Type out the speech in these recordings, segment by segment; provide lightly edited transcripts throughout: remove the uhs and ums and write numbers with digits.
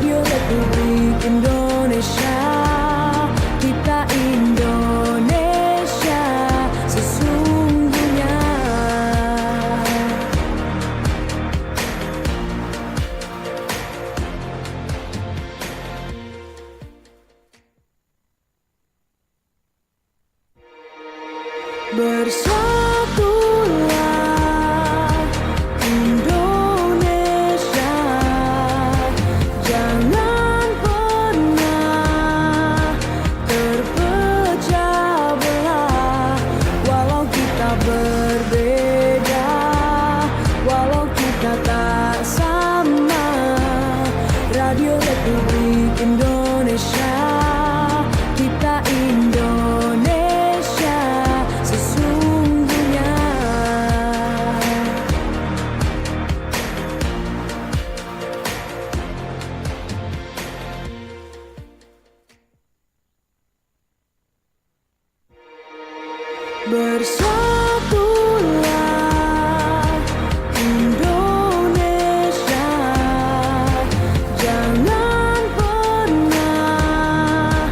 Radio Republik Indonesia, kita Indonesia sesungguhnya. Bersatulah Indonesia, jangan pernah terpecah belah. Walau kita berbeda, walau kita tak sama, Radio Republik Indonesia, kita Indonesia sesungguhnya. Bersatulah Indonesia, jangan pernah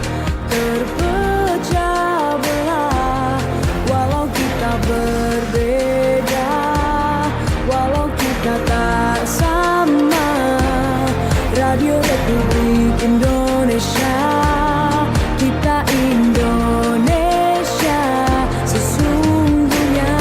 terpecah belah. Walau kita berbeda, walau kita tak sama, Radio Republik Indonesia, kita Indonesia sesungguhnya.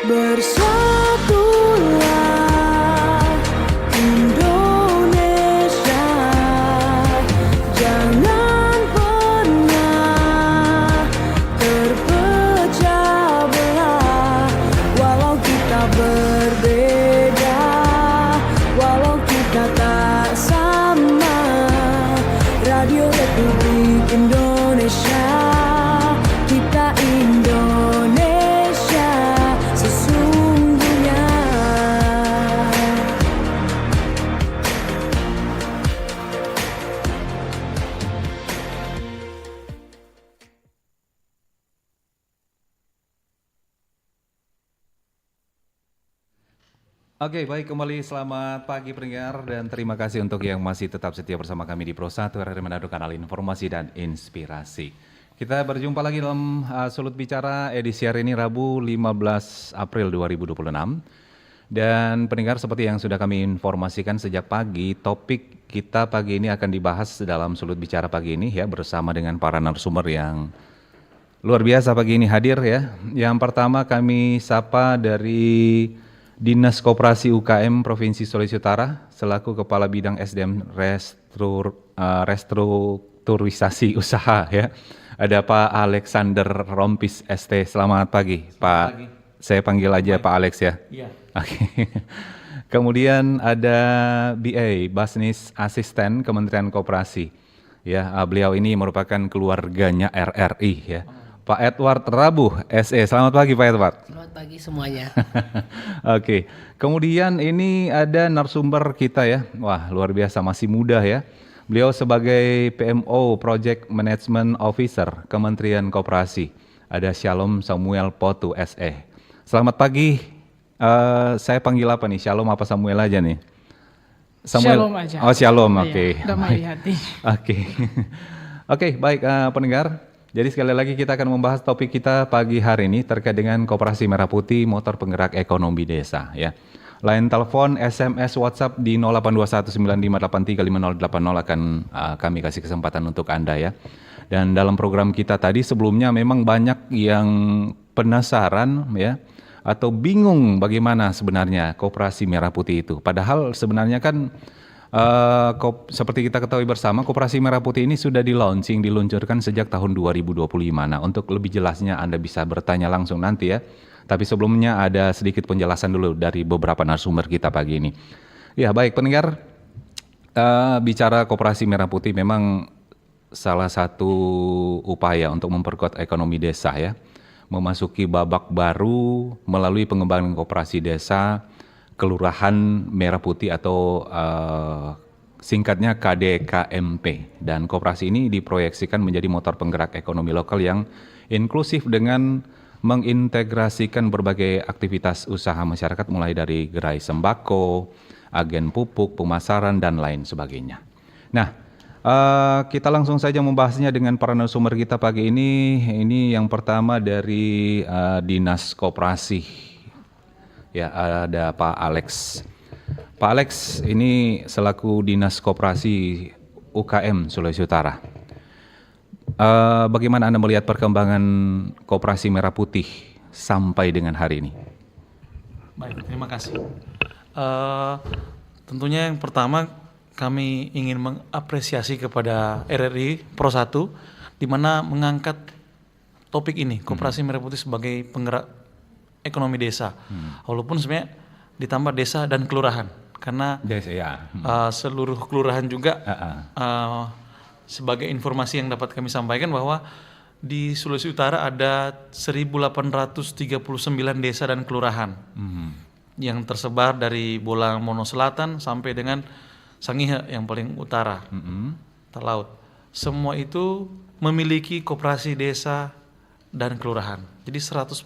Bersatulah Indonesia, jangan pernah terpecah belah. Walau kita berbeda, walau kita tak sama, Radio Republik Indonesia, kita Indonesia sesungguhnya. Oke, baik, kembali selamat pagi pendengar dan terima kasih untuk yang masih tetap setia bersama kami di Pro 1 RRI Manado, kanal informasi dan inspirasi. Kita berjumpa lagi dalam Sulut Bicara edisi hari ini Rabu 15 April 2026. Dan pendengar, seperti yang sudah kami informasikan sejak pagi, topik kita pagi ini akan dibahas dalam Sulut Bicara pagi ini ya, bersama dengan para narasumber yang luar biasa pagi ini hadir ya. Yang pertama kami sapa dari Dinas Koperasi UKM Provinsi Sulawesi Utara selaku Kepala Bidang SDM Restrukturisasi Usaha ya. Ada Pak Alexander Rompis ST. Selamat pagi, Pak. Pagi. Saya panggil aja Pak Alex ya. Iya. Oke. Kemudian ada BA, Business Assistant Kementerian Koperasi. Ya, beliau ini merupakan keluarganya RRI ya. Pak Edward Rabuh SE. Selamat pagi Pak Edward. Selamat pagi semuanya. Oke. Kemudian ini ada narasumber kita ya. Wah, luar biasa, masih muda ya. Beliau sebagai PMO Project Management Officer Kementerian Koperasi. Ada Shalom Samuel Potu SE. Selamat pagi. Saya panggil apa nih? Shalom apa Samuel aja nih? Shalom aja. Oh, Shalom. Iya, Oke. damai di hati. Oke. Oke, baik pendengar. Jadi sekali lagi kita akan membahas topik kita pagi hari ini terkait dengan Koperasi Merah Putih Motor Penggerak Ekonomi Desa ya. Line telepon, SMS, WhatsApp di 082195835080 akan kami kasih kesempatan untuk Anda ya. Dan dalam program kita tadi sebelumnya memang banyak yang penasaran ya atau bingung bagaimana sebenarnya Koperasi Merah Putih itu. Padahal sebenarnya kan seperti kita ketahui bersama, Koperasi Merah Putih ini sudah diluncurkan sejak tahun 2025. Nah, untuk lebih jelasnya Anda bisa bertanya langsung nanti ya. Tapi sebelumnya ada sedikit penjelasan dulu dari beberapa narasumber kita pagi ini. Ya, baik pendengar, bicara Koperasi Merah Putih memang salah satu upaya untuk memperkuat ekonomi desa ya. Memasuki babak baru melalui pengembangan koperasi desa Kelurahan Merah Putih atau singkatnya KDKMP. Dan koperasi ini diproyeksikan menjadi motor penggerak ekonomi lokal yang inklusif dengan mengintegrasikan berbagai aktivitas usaha masyarakat mulai dari gerai sembako, agen pupuk, pemasaran, dan lain sebagainya. Nah, kita langsung saja membahasnya dengan para narasumber kita pagi ini. Ini yang pertama dari Dinas Koperasi. Ya, ada Pak Alex. Pak Alex ini selaku Dinas Koperasi UKM Sulawesi Utara. Bagaimana Anda melihat perkembangan Koperasi Merah Putih sampai dengan hari ini? Baik, terima kasih. Tentunya yang pertama kami ingin mengapresiasi kepada RRI Pro 1 di mana mengangkat topik ini, Koperasi Merah Putih sebagai penggerak ekonomi desa. Walaupun sebenarnya ditambah desa dan kelurahan karena seluruh kelurahan juga sebagai informasi yang dapat kami sampaikan bahwa di Sulawesi Utara ada 1.839 desa dan kelurahan yang tersebar dari Bolang Mono Selatan sampai dengan Sangihe yang paling utara, terlaut. Semua itu memiliki koperasi desa dan kelurahan. Jadi 100%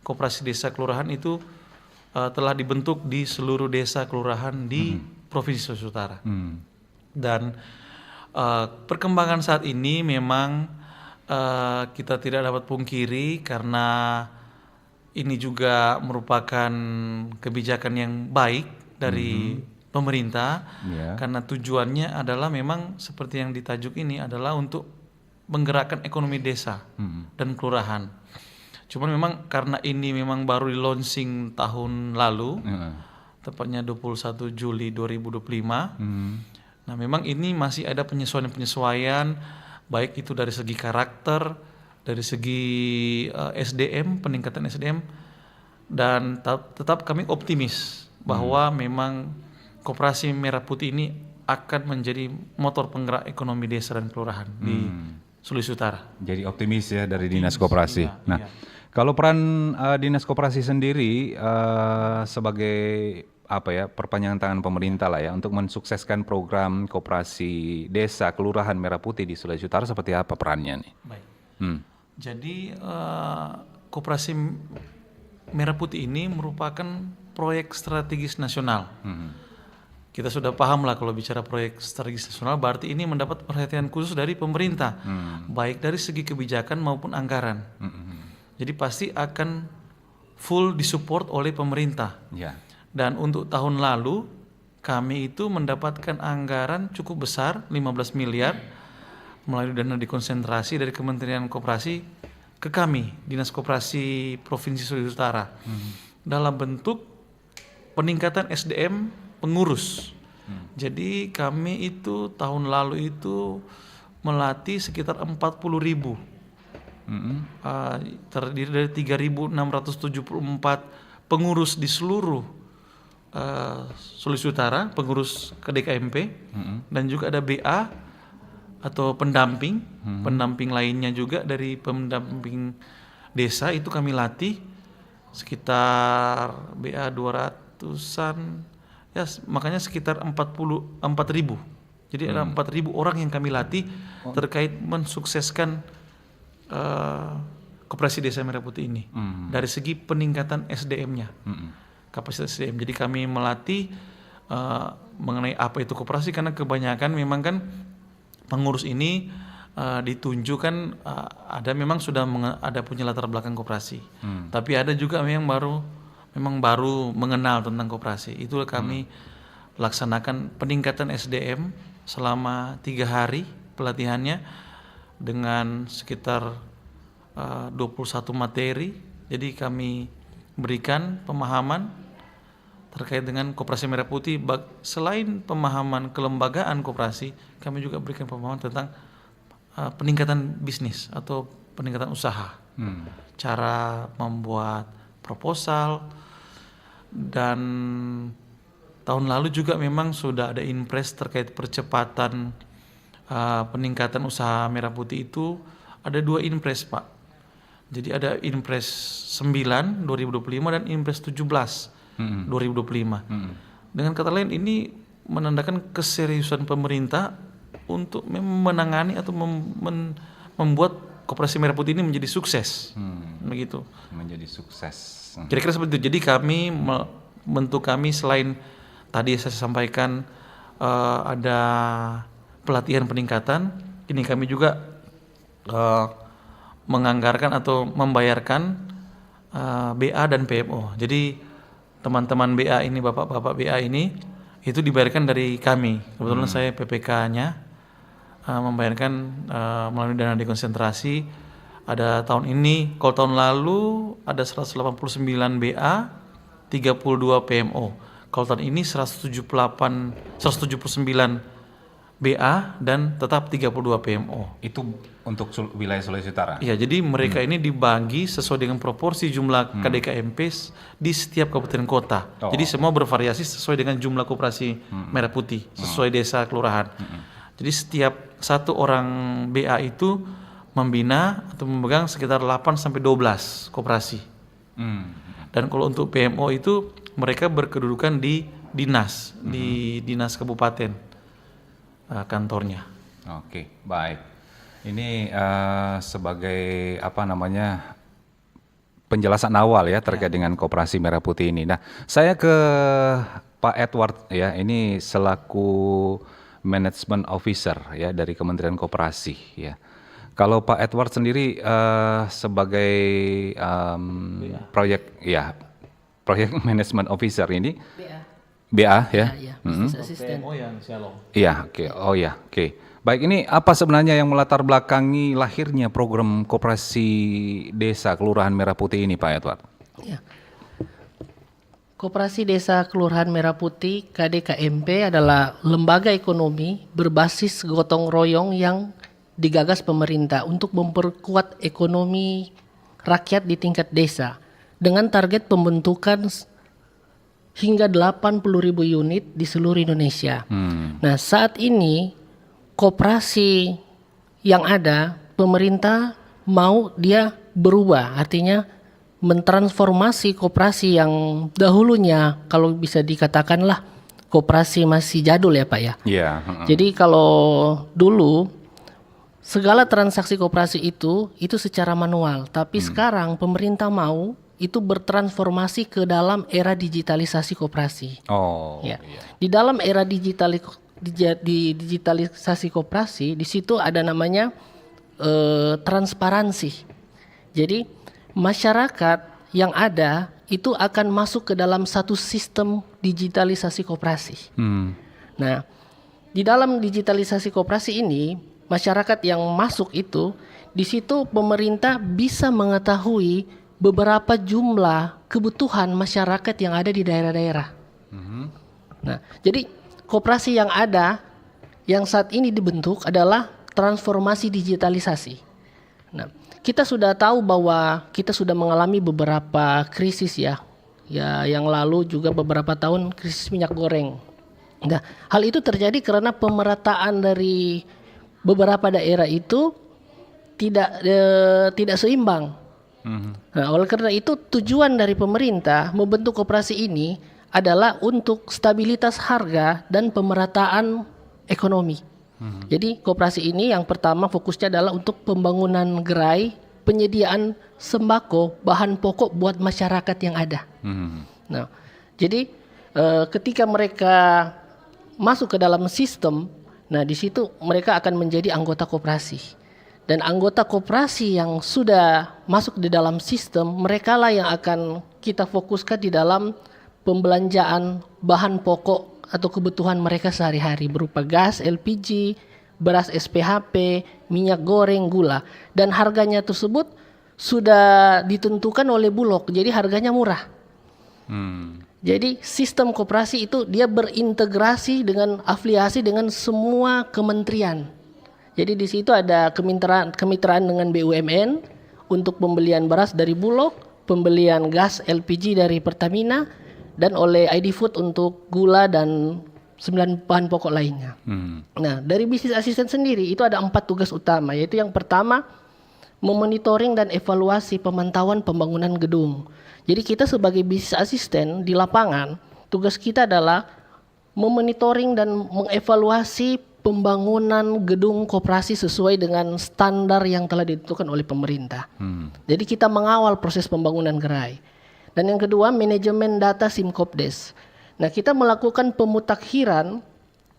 koperasi desa kelurahan itu telah dibentuk di seluruh desa kelurahan di Provinsi Sulawesi Utara. Dan perkembangan saat ini memang kita tidak dapat pungkiri karena ini juga merupakan kebijakan yang baik dari pemerintah, karena tujuannya adalah memang seperti yang ditajuk ini adalah untuk menggerakkan ekonomi desa dan kelurahan. Cuman memang karena ini memang baru di launching tahun lalu, tepatnya 21 Juli 2025. Nah, memang ini masih ada penyesuaian-penyesuaian, baik itu dari segi karakter, dari segi SDM, peningkatan SDM, dan tetap kami optimis bahwa memang Koperasi Merah Putih ini akan menjadi motor penggerak ekonomi desa dan kelurahan di Sulawesi Utara. Jadi optimis ya dari Dinas Koperasi. Kalau peran Dinas Koperasi sendiri sebagai perpanjangan tangan pemerintah lah ya untuk mensukseskan program koperasi desa kelurahan Merah Putih di Sulawesi Utara, seperti apa perannya nih? Baik. Jadi Koperasi Merah Putih ini merupakan proyek strategis nasional. Kita sudah paham lah kalau bicara proyek strategis nasional berarti ini mendapat perhatian khusus dari pemerintah, baik dari segi kebijakan maupun anggaran. Jadi pasti akan full disupport oleh pemerintah. Dan untuk tahun lalu kami itu mendapatkan anggaran cukup besar 15 miliar melalui dana dikonsentrasi dari Kementerian Koperasi ke kami Dinas Koperasi Provinsi Sulawesi Utara dalam bentuk peningkatan SDM pengurus. Jadi kami itu tahun lalu itu melatih sekitar 40.000 terdiri dari 3.674 pengurus di seluruh Sulawesi Utara, pengurus KDKMP, dan juga ada BA atau pendamping, pendamping lainnya juga dari pendamping desa itu kami latih sekitar BA 200-an, ya makanya sekitar 4.000. Jadi ada 4.000 orang yang kami latih terkait mensukseskan Koperasi Desa Merah Putih ini dari segi peningkatan SDM-nya, kapasitas SDM. Jadi kami melatih mengenai apa itu koperasi karena kebanyakan memang kan pengurus ini ditunjukkan ada memang sudah ada punya latar belakang koperasi, tapi ada juga memang baru mengenal tentang koperasi. Itu kami laksanakan peningkatan SDM selama 3 hari pelatihannya dengan sekitar 21 materi. Jadi kami berikan pemahaman terkait dengan Koperasi Merah Putih. Selain pemahaman kelembagaan koperasi, kami juga berikan pemahaman tentang peningkatan bisnis atau peningkatan usaha, cara membuat proposal. Dan tahun lalu juga memang sudah ada impres terkait percepatan peningkatan usaha Merah Putih itu. Ada 2 impres, Pak. Jadi ada impres 9 2025 dan impres 17 2025. Dengan kata lain ini menandakan keseriusan pemerintah untuk menangani atau membuat Koperasi Merah Putih ini menjadi sukses. Begitu. Menjadi sukses. Kira-kira seperti itu. Jadi bentuk kami selain tadi saya sampaikan ada pelatihan peningkatan, ini kami juga menganggarkan atau membayarkan BA dan PMO. Jadi teman-teman BA ini, bapak-bapak BA ini itu dibayarkan dari kami. Kebetulan saya PPK-nya membayarkan melalui dana dekonsentrasi. Ada tahun ini, kalau tahun lalu ada 189 BA, 32 PMO. Kalau tahun ini 179 BA dan tetap 32 PMO. Itu untuk wilayah Sulawesi Utara? Iya, jadi mereka ini dibagi sesuai dengan proporsi jumlah KDKMP di setiap kabupaten kota. Jadi semua bervariasi sesuai dengan jumlah koperasi Merah Putih, sesuai desa kelurahan. Jadi setiap satu orang BA itu membina atau memegang sekitar 8 sampai 12 koperasi. Dan kalau untuk PMO itu mereka berkedudukan di dinas, di dinas kabupaten kantornya. Oke, baik. Ini sebagai penjelasan awal ya terkait dengan Koperasi Merah Putih ini. Nah, saya ke Pak Edward ya, ini selaku Management Officer ya dari Kementerian Koperasi ya. Kalau Pak Edward sendiri sebagai proyek Management Officer ini BA ya. Ya, Business Assistant. PMO yang Shalom. Iya, oke. Oh ya, oke. Baik, ini apa sebenarnya yang melatar belakangi lahirnya program Koperasi Desa Kelurahan Merah Putih ini, Pak Edward? Ya. Koperasi Desa Kelurahan Merah Putih KDKMP adalah lembaga ekonomi berbasis gotong royong yang digagas pemerintah untuk memperkuat ekonomi rakyat di tingkat desa dengan target pembentukan hingga 80.000 unit di seluruh Indonesia. Nah, saat ini koperasi yang ada, pemerintah mau dia berubah, artinya mentransformasi koperasi yang dahulunya kalau bisa dikatakanlah koperasi masih jadul ya Pak ya. Iya. Jadi kalau dulu segala transaksi koperasi itu secara manual, tapi sekarang pemerintah mau itu bertransformasi ke dalam era digitalisasi koperasi. Oh. Ya. Iya. Di dalam era digitalisasi koperasi, di situ ada namanya transparansi. Jadi masyarakat yang ada itu akan masuk ke dalam satu sistem digitalisasi koperasi. Nah, di dalam digitalisasi koperasi ini, masyarakat yang masuk itu, di situ pemerintah bisa mengetahui beberapa jumlah kebutuhan masyarakat yang ada di daerah-daerah. Nah, jadi koperasi yang ada, yang saat ini dibentuk adalah transformasi digitalisasi. Nah, kita sudah tahu bahwa kita sudah mengalami beberapa krisis ya yang lalu juga beberapa tahun krisis minyak goreng. Nah, hal itu terjadi karena pemerataan dari beberapa daerah itu tidak seimbang. Nah, oleh karena itu tujuan dari pemerintah membentuk koperasi ini adalah untuk stabilitas harga dan pemerataan ekonomi. Jadi koperasi ini yang pertama fokusnya adalah untuk pembangunan gerai, penyediaan sembako, bahan pokok buat masyarakat yang ada. Nah, jadi ketika mereka masuk ke dalam sistem, nah di situ mereka akan menjadi anggota koperasi. Dan anggota koperasi yang sudah masuk di dalam sistem, mereka lah yang akan kita fokuskan di dalam pembelanjaan bahan pokok atau kebutuhan mereka sehari-hari berupa gas, LPG, beras SPHP, minyak goreng, gula. Dan harganya tersebut sudah ditentukan oleh Bulog, jadi harganya murah. Jadi sistem koperasi itu dia berintegrasi dengan afiliasi dengan semua kementerian. Jadi di situ ada kemitraan dengan BUMN untuk pembelian beras dari Bulog, pembelian gas LPG dari Pertamina, dan oleh ID Food untuk gula dan 9 bahan pokok lainnya. Nah, dari bisnis asisten sendiri itu ada 4 tugas utama, yaitu yang pertama memonitoring dan evaluasi pemantauan pembangunan gedung. Jadi kita sebagai bisnis asisten di lapangan, tugas kita adalah memonitoring dan mengevaluasi pembangunan gedung koperasi sesuai dengan standar yang telah ditentukan oleh pemerintah. Jadi kita mengawal proses pembangunan gerai. Dan yang kedua, manajemen data Simkopdes. Nah, kita melakukan pemutakhiran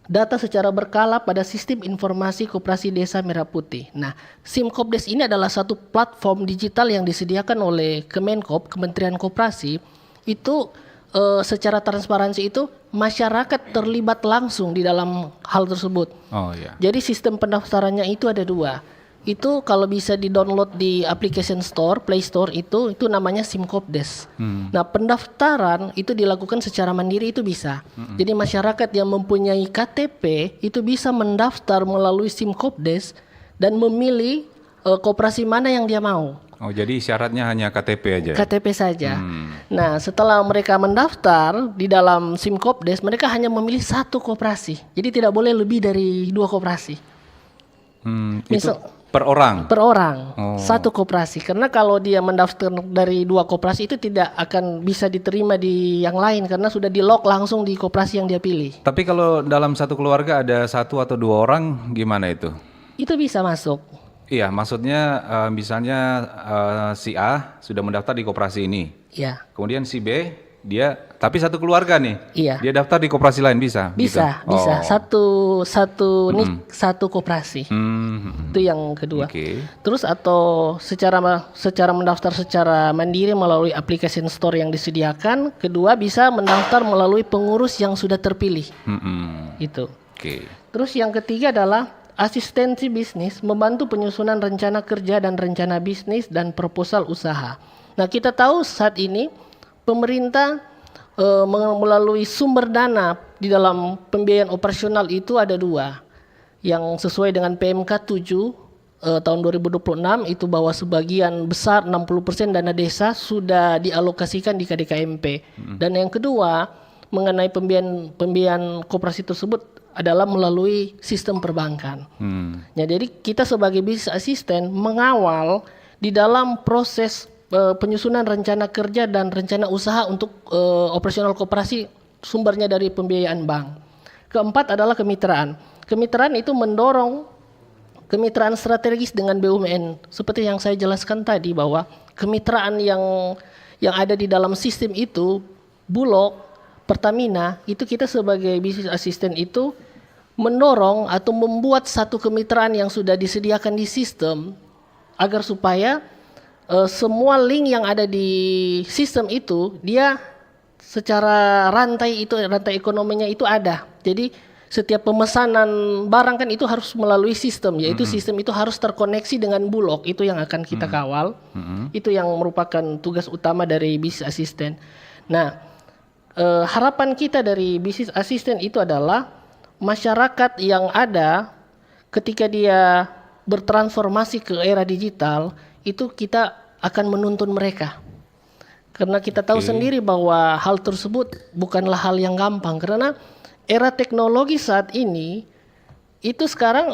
data secara berkala pada sistem informasi koperasi desa Merah Putih. Nah, Simkopdes ini adalah satu platform digital yang disediakan oleh Kemenkop, Kementerian Koperasi. Itu secara transparansi itu masyarakat terlibat langsung di dalam hal tersebut. Oh iya. Jadi sistem pendaftarannya itu ada 2. Itu kalau bisa di-download di application store, Play Store itu namanya Simkopdes. Nah, pendaftaran itu dilakukan secara mandiri itu bisa. Jadi masyarakat yang mempunyai KTP itu bisa mendaftar melalui Simkopdes dan memilih koperasi mana yang dia mau. Oh, jadi syaratnya hanya KTP aja. KTP saja. Nah, setelah mereka mendaftar di dalam Simkopdes, mereka hanya memilih 1 koperasi. Jadi tidak boleh lebih dari 2 koperasi. Itu per orang. Per orang, Oh. 1 koperasi. Karena kalau dia mendaftar dari 2 koperasi itu tidak akan bisa diterima di yang lain karena sudah di-lock langsung di koperasi yang dia pilih. Tapi kalau dalam satu keluarga ada 1 atau 2 orang, gimana itu? Itu bisa masuk. Iya, maksudnya misalnya si A sudah mendaftar di koperasi ini, Ya, kemudian si B dia tapi satu keluarga nih, iya. dia daftar di koperasi lain bisa? Bisa, gitu? bisa. Oh. Satu nik, 1 koperasi. Itu yang kedua. Oke. Terus atau secara mendaftar secara mandiri melalui application store yang disediakan. Kedua bisa mendaftar melalui pengurus yang sudah terpilih. Itu. Oke. Terus yang ketiga adalah asistensi bisnis, membantu penyusunan rencana kerja dan rencana bisnis dan proposal usaha. Nah, kita tahu saat ini pemerintah melalui sumber dana di dalam pembiayaan operasional itu ada 2. Yang sesuai dengan PMK 7 tahun 2026 itu bahwa sebagian besar 60% dana desa sudah dialokasikan di KDKMP. Dan yang kedua mengenai pembiayaan koperasi tersebut adalah melalui sistem perbankan. Ya, jadi kita sebagai bisnis asisten mengawal di dalam proses penyusunan rencana kerja dan rencana usaha untuk operasional koperasi sumbernya dari pembiayaan bank. Keempat adalah kemitraan. Kemitraan itu mendorong kemitraan strategis dengan BUMN. Seperti yang saya jelaskan tadi bahwa kemitraan yang ada di dalam sistem itu Bulog, Pertamina, itu kita sebagai bisnis asisten itu mendorong atau membuat satu kemitraan yang sudah disediakan di sistem agar supaya semua link yang ada di sistem itu dia secara rantai ekonominya itu ada. Jadi setiap pemesanan barang kan itu harus melalui sistem, yaitu sistem itu harus terkoneksi dengan Bulog, itu yang akan kita kawal. Itu yang merupakan tugas utama dari bisnis asisten. Nah, harapan kita dari bisnis asisten itu adalah masyarakat yang ada ketika dia bertransformasi ke era digital itu kita akan menuntun mereka. Karena kita tahu sendiri bahwa hal tersebut bukanlah hal yang gampang karena era teknologi saat ini itu sekarang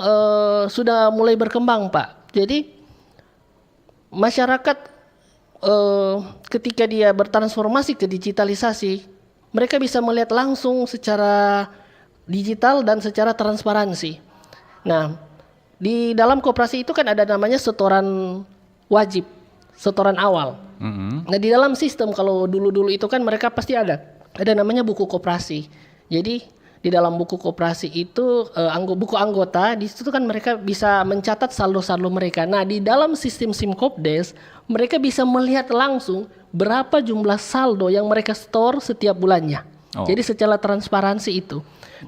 sudah mulai berkembang, Pak. Jadi masyarakat ketika dia bertransformasi ke digitalisasi mereka bisa melihat langsung secara digital dan secara transparansi. Nah, di dalam koperasi itu kan ada namanya setoran wajib, setoran awal. Nah, di dalam sistem kalau dulu-dulu itu kan mereka pasti ada namanya buku koperasi. Jadi di dalam buku koperasi itu buku anggota di situ kan mereka bisa mencatat saldo-saldo mereka. Nah, di dalam sistem Simkopdes mereka bisa melihat langsung berapa jumlah saldo yang mereka store setiap bulannya. Jadi secara transparansi itu.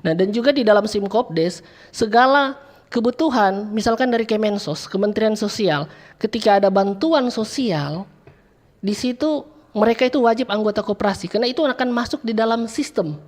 Nah, dan juga di dalam Simkopdes segala kebutuhan misalkan dari Kemensos, Kementerian Sosial, ketika ada bantuan sosial di situ mereka itu wajib anggota koperasi karena itu akan masuk di dalam sistem.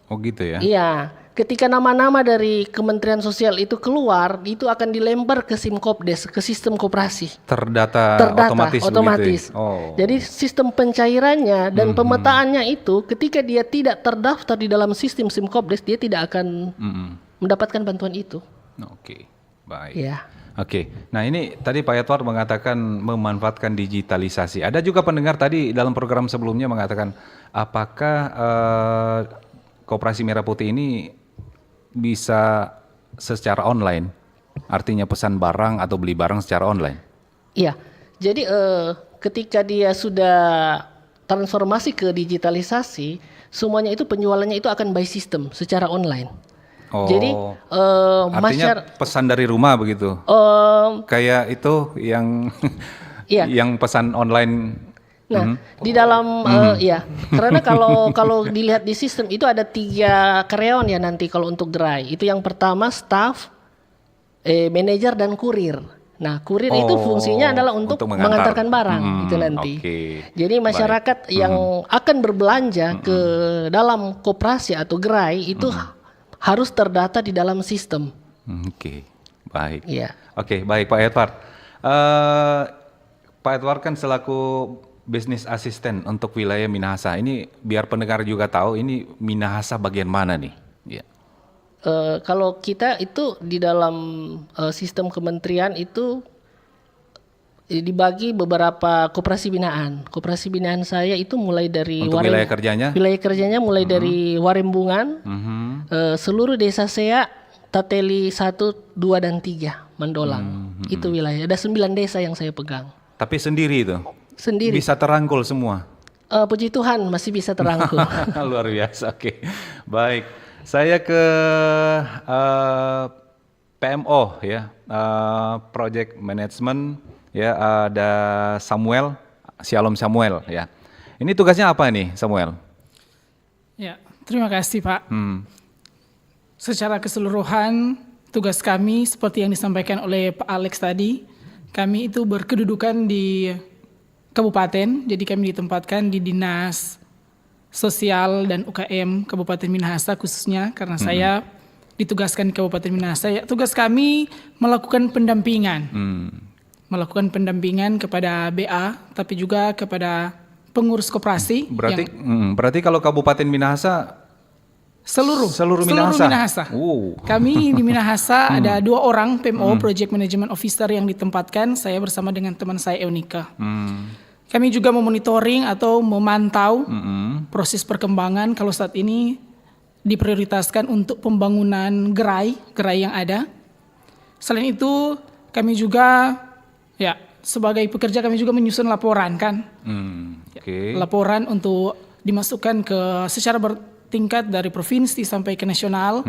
Oh gitu ya? Iya, ketika nama-nama dari Kementerian Sosial itu keluar, itu akan dilempar ke Simkopdes, ke sistem koperasi. Terdata otomatis. Begitu ya? Oh. Jadi sistem pencairannya dan pemetaannya itu ketika dia tidak terdaftar di dalam sistem Simkopdes, dia tidak akan mendapatkan bantuan itu. Oke, baik. Ya. Oke, nah ini tadi Pak Edward mengatakan memanfaatkan digitalisasi. Ada juga pendengar tadi dalam program sebelumnya mengatakan apakah Koperasi Merah Putih ini bisa secara online, artinya pesan barang atau beli barang secara online? Iya, jadi ketika dia sudah transformasi ke digitalisasi, semuanya itu penjualannya itu akan by system secara online. Oh, Jadi artinya pesan dari rumah begitu? Kayak itu yang Iya. yang pesan online. Nah, di dalam ya, karena kalau dilihat di sistem itu ada 3 karyawan ya nanti kalau untuk gerai. Itu yang pertama staff, manajer dan kurir. Nah, kurir itu fungsinya adalah untuk mengantarkan barang itu nanti. Okay. Jadi masyarakat yang akan berbelanja ke dalam koperasi atau gerai itu harus terdata di dalam sistem. Oke, baik. Iya. Oke, baik Pak Edward. Pak Edward kan selaku bisnis asisten untuk wilayah Minahasa. Ini biar pendengar juga tahu ini Minahasa bagian mana nih? Ya. Kalau kita itu di dalam sistem kementerian itu dibagi beberapa koperasi binaan. Koperasi binaan saya itu mulai dari Untuk wilayah kerjanya? Wilayah kerjanya mulai dari Warembungan, seluruh desa Sea, Tateli 1, 2 dan 3, Mandolang. Itu wilayah. Ada 9 desa yang saya pegang. Tapi sendiri itu? Sendiri. Bisa terangkul semua? Puji Tuhan masih bisa terangkul. Luar biasa. Oke. Baik. Saya ke PMO ya, Project Management ya, ada Samuel, Shalom Samuel ya. Ini tugasnya apa nih Samuel? Ya, terima kasih Pak. Secara keseluruhan tugas kami seperti yang disampaikan oleh Pak Alex tadi, kami itu berkedudukan di kabupaten, jadi kami ditempatkan di Dinas Sosial dan UKM Kabupaten Minahasa khususnya karena saya ditugaskan di Kabupaten Minahasa. Ya, tugas kami melakukan pendampingan. Melakukan pendampingan kepada BA, tapi juga kepada pengurus koperasi. Berarti kalau Kabupaten Minahasa seluruh Minahasa. Kami di Minahasa ada 2 orang PMO, Project Management Officer yang ditempatkan. Saya bersama dengan teman saya Eunika. Kami juga memonitoring atau memantau proses perkembangan kalau saat ini diprioritaskan untuk pembangunan gerai yang ada. Selain itu, kami juga ya sebagai pekerja kami juga menyusun laporan kan. Laporan untuk dimasukkan ke secara bertingkat dari provinsi sampai ke nasional.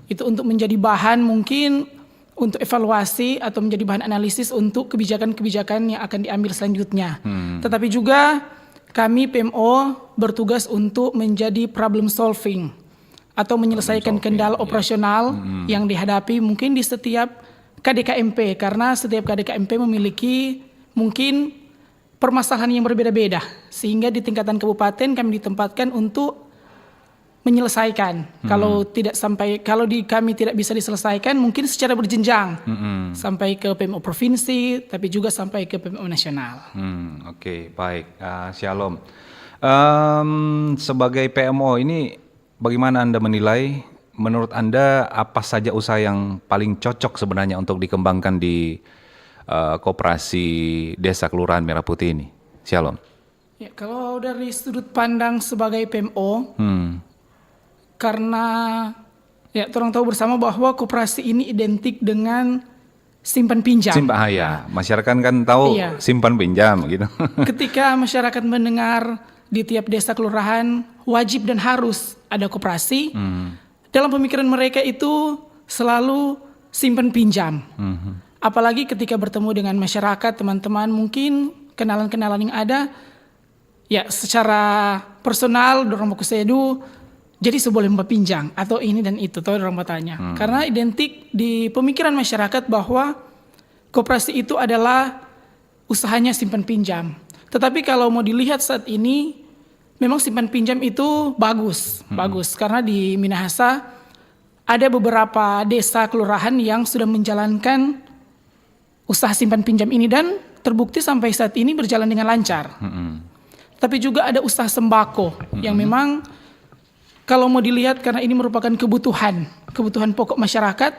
Itu untuk menjadi bahan mungkin untuk evaluasi atau menjadi bahan analisis untuk kebijakan-kebijakan yang akan diambil selanjutnya. Tetapi juga kami PMO bertugas untuk menjadi problem solving atau menyelesaikan kendala operasional yang dihadapi mungkin di setiap KDKMP, karena setiap KDKMP memiliki mungkin permasalahan yang berbeda-beda, sehingga di tingkatan kabupaten kami ditempatkan untuk menyelesaikan. Kalau kami tidak bisa diselesaikan mungkin secara berjenjang sampai ke PMO provinsi, tapi juga sampai ke PMO nasional. Oke, baik. Shalom. Sebagai PMO ini bagaimana Anda menilai? Menurut Anda apa saja usaha yang paling cocok sebenarnya untuk dikembangkan di Koperasi Desa Kelurahan Merah Putih ini? Shalom. Ya, kalau dari sudut pandang sebagai PMO, karena ya orang tahu bersama bahwa koperasi ini identik dengan simpan pinjam. Masyarakat kan tahu simpan pinjam gitu. Ketika masyarakat mendengar di tiap desa kelurahan wajib dan harus ada koperasi, dalam pemikiran mereka itu selalu simpan pinjam. Apalagi ketika bertemu dengan masyarakat, teman-teman mungkin kenalan-kenalan yang ada, ya secara personal dorong baku sedu, jadi seboleh pinjam atau ini dan itu, tahu orang bertanya. Karena identik di pemikiran masyarakat bahwa koperasi itu adalah usahanya simpan pinjam. Tetapi kalau mau dilihat saat ini, memang simpan pinjam itu bagus, karena di Minahasa ada beberapa desa kelurahan yang sudah menjalankan usaha simpan pinjam ini dan terbukti sampai saat ini berjalan dengan lancar. Tapi juga ada usaha sembako yang memang kalau mau dilihat karena ini merupakan kebutuhan pokok masyarakat,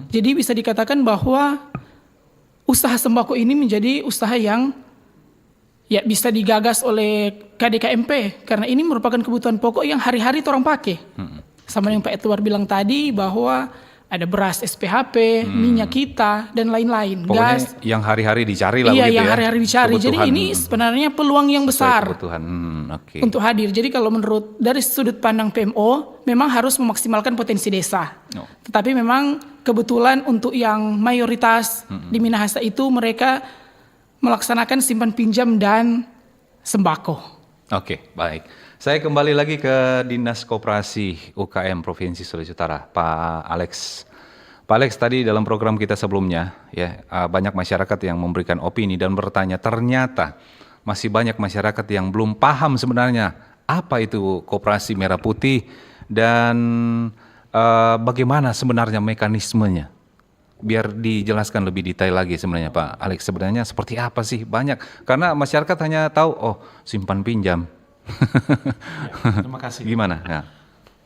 jadi bisa dikatakan bahwa usaha sembako ini menjadi usaha yang ya bisa digagas oleh KDKMP karena ini merupakan kebutuhan pokok yang hari-hari orang pakai. Sama yang Pak Edward bilang tadi bahwa ada beras SPHP, minyak kita dan lain-lain, Pokoknya gas. yang hari-hari dicari lah Iya, begitu yang ya. hari-hari dicari. Jadi Kebutuhan, ini sebenarnya peluang yang sesuai besar kebutuhan. Oke. untuk hadir. Jadi kalau menurut dari sudut pandang PMO memang harus memaksimalkan potensi desa. Oh. Tetapi memang kebetulan untuk yang mayoritas di Minahasa itu mereka melaksanakan simpan pinjam dan sembako. Oke, baik. Saya kembali lagi ke Dinas Koperasi UKM Provinsi Sulawesi Utara, Pak Alex. Pak Alex, tadi dalam program kita sebelumnya, ya banyak masyarakat yang memberikan opini dan bertanya, ternyata masih banyak masyarakat yang belum paham sebenarnya apa itu Koperasi Merah Putih dan bagaimana sebenarnya mekanismenya. Biar dijelaskan lebih detail lagi sebenarnya Pak Alex, sebenarnya seperti apa sih? Banyak, karena masyarakat hanya tahu, oh simpan pinjam. Terima kasih. Gimana? Ya.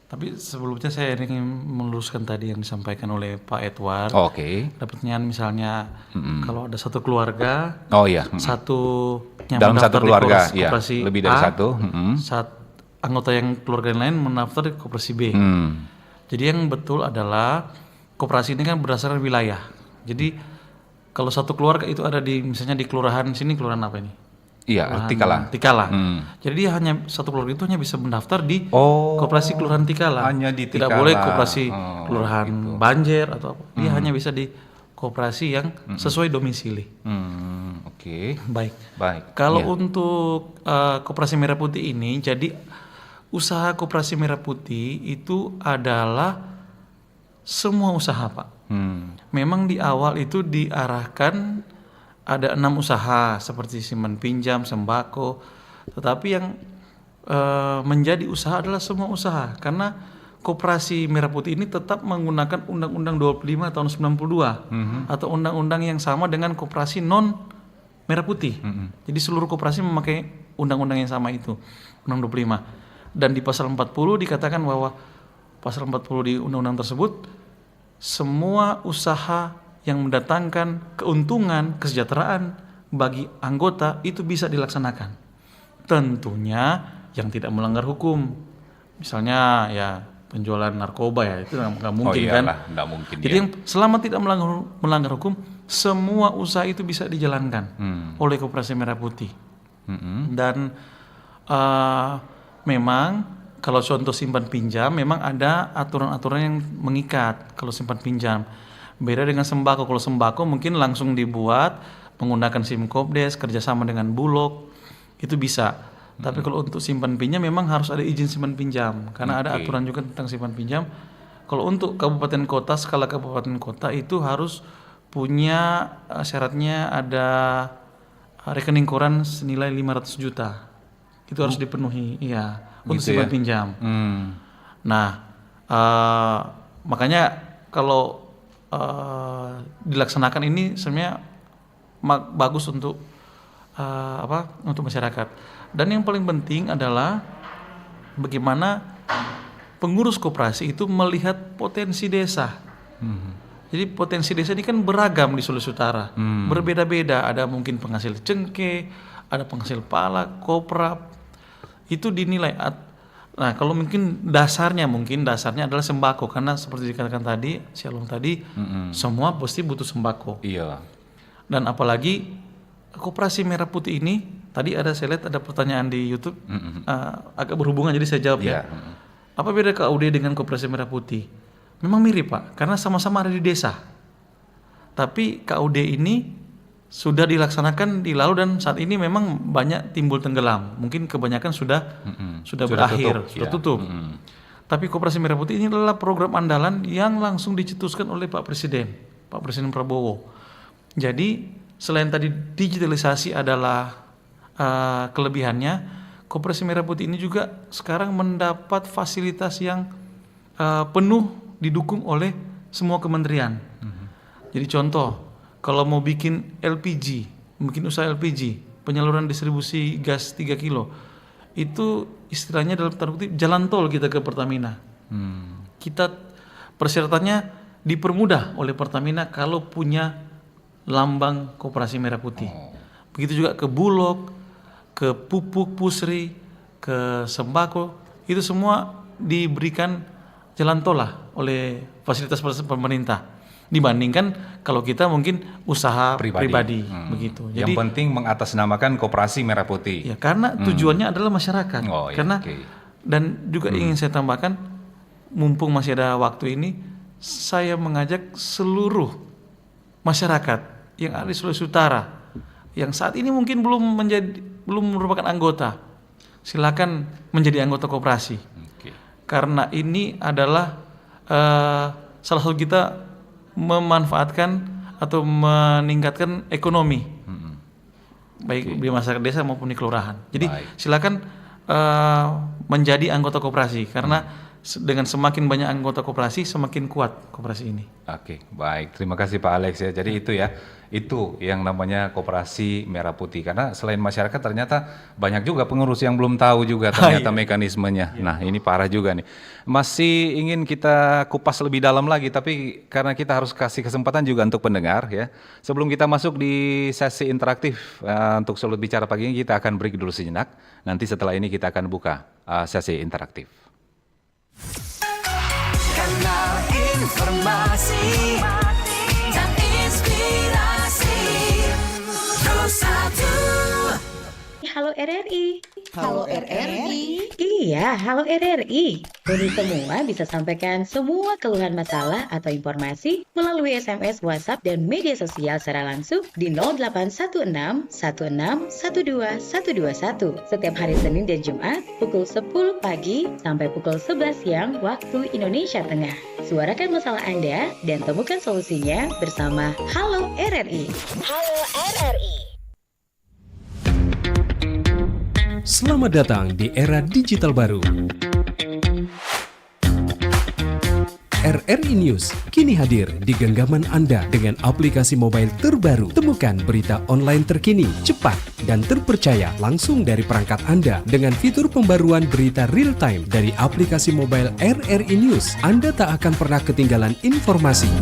Tapi sebelumnya saya ingin meluruskan tadi yang disampaikan oleh Pak Edward. Oke. Dapatnya misalnya kalau ada satu keluarga, Oh iya. satu yang Dalam satu mendaftar di keluarga, iya. koperasi Lebih dari A, satu. saat anggota yang keluarga yang lain mendaftar di koperasi B. Jadi yang betul adalah koperasi ini kan berdasarkan wilayah. Jadi kalau satu keluarga itu ada di misalnya di kelurahan sini, kelurahan apa ini? Iya, Tikala. Tikala. Jadi dia hanya satu keluarga itu hanya bisa mendaftar di Oh, koperasi kelurahan Tikala. hanya di Tidak Tikala. boleh koperasi Oh, kelurahan Banjer atau apa. Dia hanya bisa di koperasi yang sesuai domisili. Oke. Baik. Baik. Kalau Iya. untuk Koperasi Merah Putih ini, jadi usaha Koperasi Merah Putih itu adalah semua usaha, Pak. Memang di awal itu diarahkan ada 6 usaha seperti simpan pinjam, sembako, tetapi yang menjadi usaha adalah semua usaha karena Koperasi Merah Putih ini tetap menggunakan Undang-Undang 25 tahun 92 atau undang-undang yang sama dengan koperasi non Merah Putih. Jadi seluruh koperasi memakai undang-undang yang sama itu, Undang 25. Dan di pasal 40 dikatakan bahwa pasal 40 di undang-undang tersebut semua usaha yang mendatangkan keuntungan, kesejahteraan bagi anggota itu bisa dilaksanakan. Tentunya yang tidak melanggar hukum. Misalnya ya penjualan narkoba ya itu nggak mungkin kan. Nggak mungkin. Jadi yang selama tidak melanggar hukum, semua usaha itu bisa dijalankan oleh Koperasi Merah Putih. Dan memang kalau contoh simpan pinjam memang ada aturan-aturan yang mengikat kalau simpan pinjam. Beda dengan sembako. Kalau sembako mungkin langsung dibuat menggunakan Simkopdes kerjasama dengan Bulog itu bisa. Tapi kalau untuk simpan pinjam memang harus ada izin simpan pinjam karena ada aturan juga tentang simpan pinjam. Kalau untuk kabupaten kota, skala kabupaten kota itu harus punya syaratnya ada rekening koran senilai 500 juta. Itu harus dipenuhi, iya, untuk Gitu simpan ya? pinjam. Nah, makanya kalau dilaksanakan ini sebenarnya bagus untuk untuk masyarakat. Dan yang paling penting adalah bagaimana pengurus koperasi itu melihat potensi desa. Jadi potensi desa ini kan beragam di Sulawesi Utara, berbeda-beda. Ada mungkin penghasil cengkeh, ada penghasil pala, kopra. Itu dinilai. Nah, kalau mungkin dasarnya adalah sembako karena seperti dikatakan tadi, Shalom tadi, semua pasti butuh sembako. Iya. Dan apalagi Koperasi Merah Putih ini, tadi saya lihat ada pertanyaan di YouTube, agak berhubungan jadi saya jawab ya. Apa beda KUD dengan Koperasi Merah Putih? Memang mirip Pak, karena sama-sama ada di desa. Tapi KUD ini sudah dilaksanakan di lalu dan saat ini memang banyak timbul tenggelam. Mungkin kebanyakan sudah berakhir, sudah tutup. Tapi Koperasi Merah Putih ini adalah program andalan yang langsung dicetuskan oleh Pak Presiden Prabowo. Jadi selain tadi digitalisasi adalah kelebihannya, Koperasi Merah Putih ini juga sekarang mendapat fasilitas yang penuh didukung oleh semua kementerian. Jadi contoh, kalau mau bikin LPG, bikin usaha LPG, penyaluran distribusi gas 3 kilo, itu istilahnya dalam tanda kutip jalan tol kita ke Pertamina. Kita persyaratannya dipermudah oleh Pertamina kalau punya lambang Koperasi Merah Putih. Begitu juga ke Bulog, ke pupuk, pusri, ke sembako, itu semua diberikan jalan tol lah oleh fasilitas pemerintah. Dibandingkan kalau kita mungkin usaha pribadi begitu. Yang penting mengatasnamakan Koperasi Merah Putih. Ya, karena tujuannya adalah masyarakat. Oh, ya, karena oke. dan juga ingin saya tambahkan, mumpung masih ada waktu ini, saya mengajak seluruh masyarakat yang ada di Sulawesi Utara yang saat ini mungkin belum merupakan anggota, silakan menjadi anggota koperasi. Oke. Karena ini adalah salah satu kita memanfaatkan atau meningkatkan ekonomi, baik di masyarakat desa maupun di kelurahan. Jadi silakan menjadi anggota koperasi, karena dengan semakin banyak anggota koperasi, semakin kuat koperasi ini. Oke, baik. Terima kasih Pak Alex ya. Jadi itu yang namanya Koperasi Merah Putih. Karena selain masyarakat ternyata banyak juga pengurus yang belum tahu juga ternyata mekanismenya. Nah, ini parah juga nih. Masih ingin kita kupas lebih dalam lagi, tapi karena kita harus kasih kesempatan juga untuk pendengar ya. Sebelum kita masuk di sesi interaktif untuk Sulut Bicara pagi ini, kita akan break dulu sejenak. Nanti setelah ini kita akan buka sesi interaktif. Kanal informasi dan inspirasi Satu. Halo RRI. Halo RRI. Iya, halo RRI. Kami semua bisa sampaikan semua keluhan masalah atau informasi melalui SMS, WhatsApp, dan media sosial secara langsung di 0816 16 12 121 setiap hari Senin dan Jumat pukul 10 pagi sampai pukul 11 siang waktu Indonesia Tengah. Suarakan masalah Anda dan temukan solusinya bersama Halo RRI. Halo RRI. Selamat datang di era digital baru. RRI News kini hadir di genggaman Anda dengan aplikasi mobile terbaru. Temukan berita online terkini, cepat, dan terpercaya langsung dari perangkat Anda dengan fitur pembaruan berita real time dari aplikasi mobile RRI News. Anda tak akan pernah ketinggalan informasi.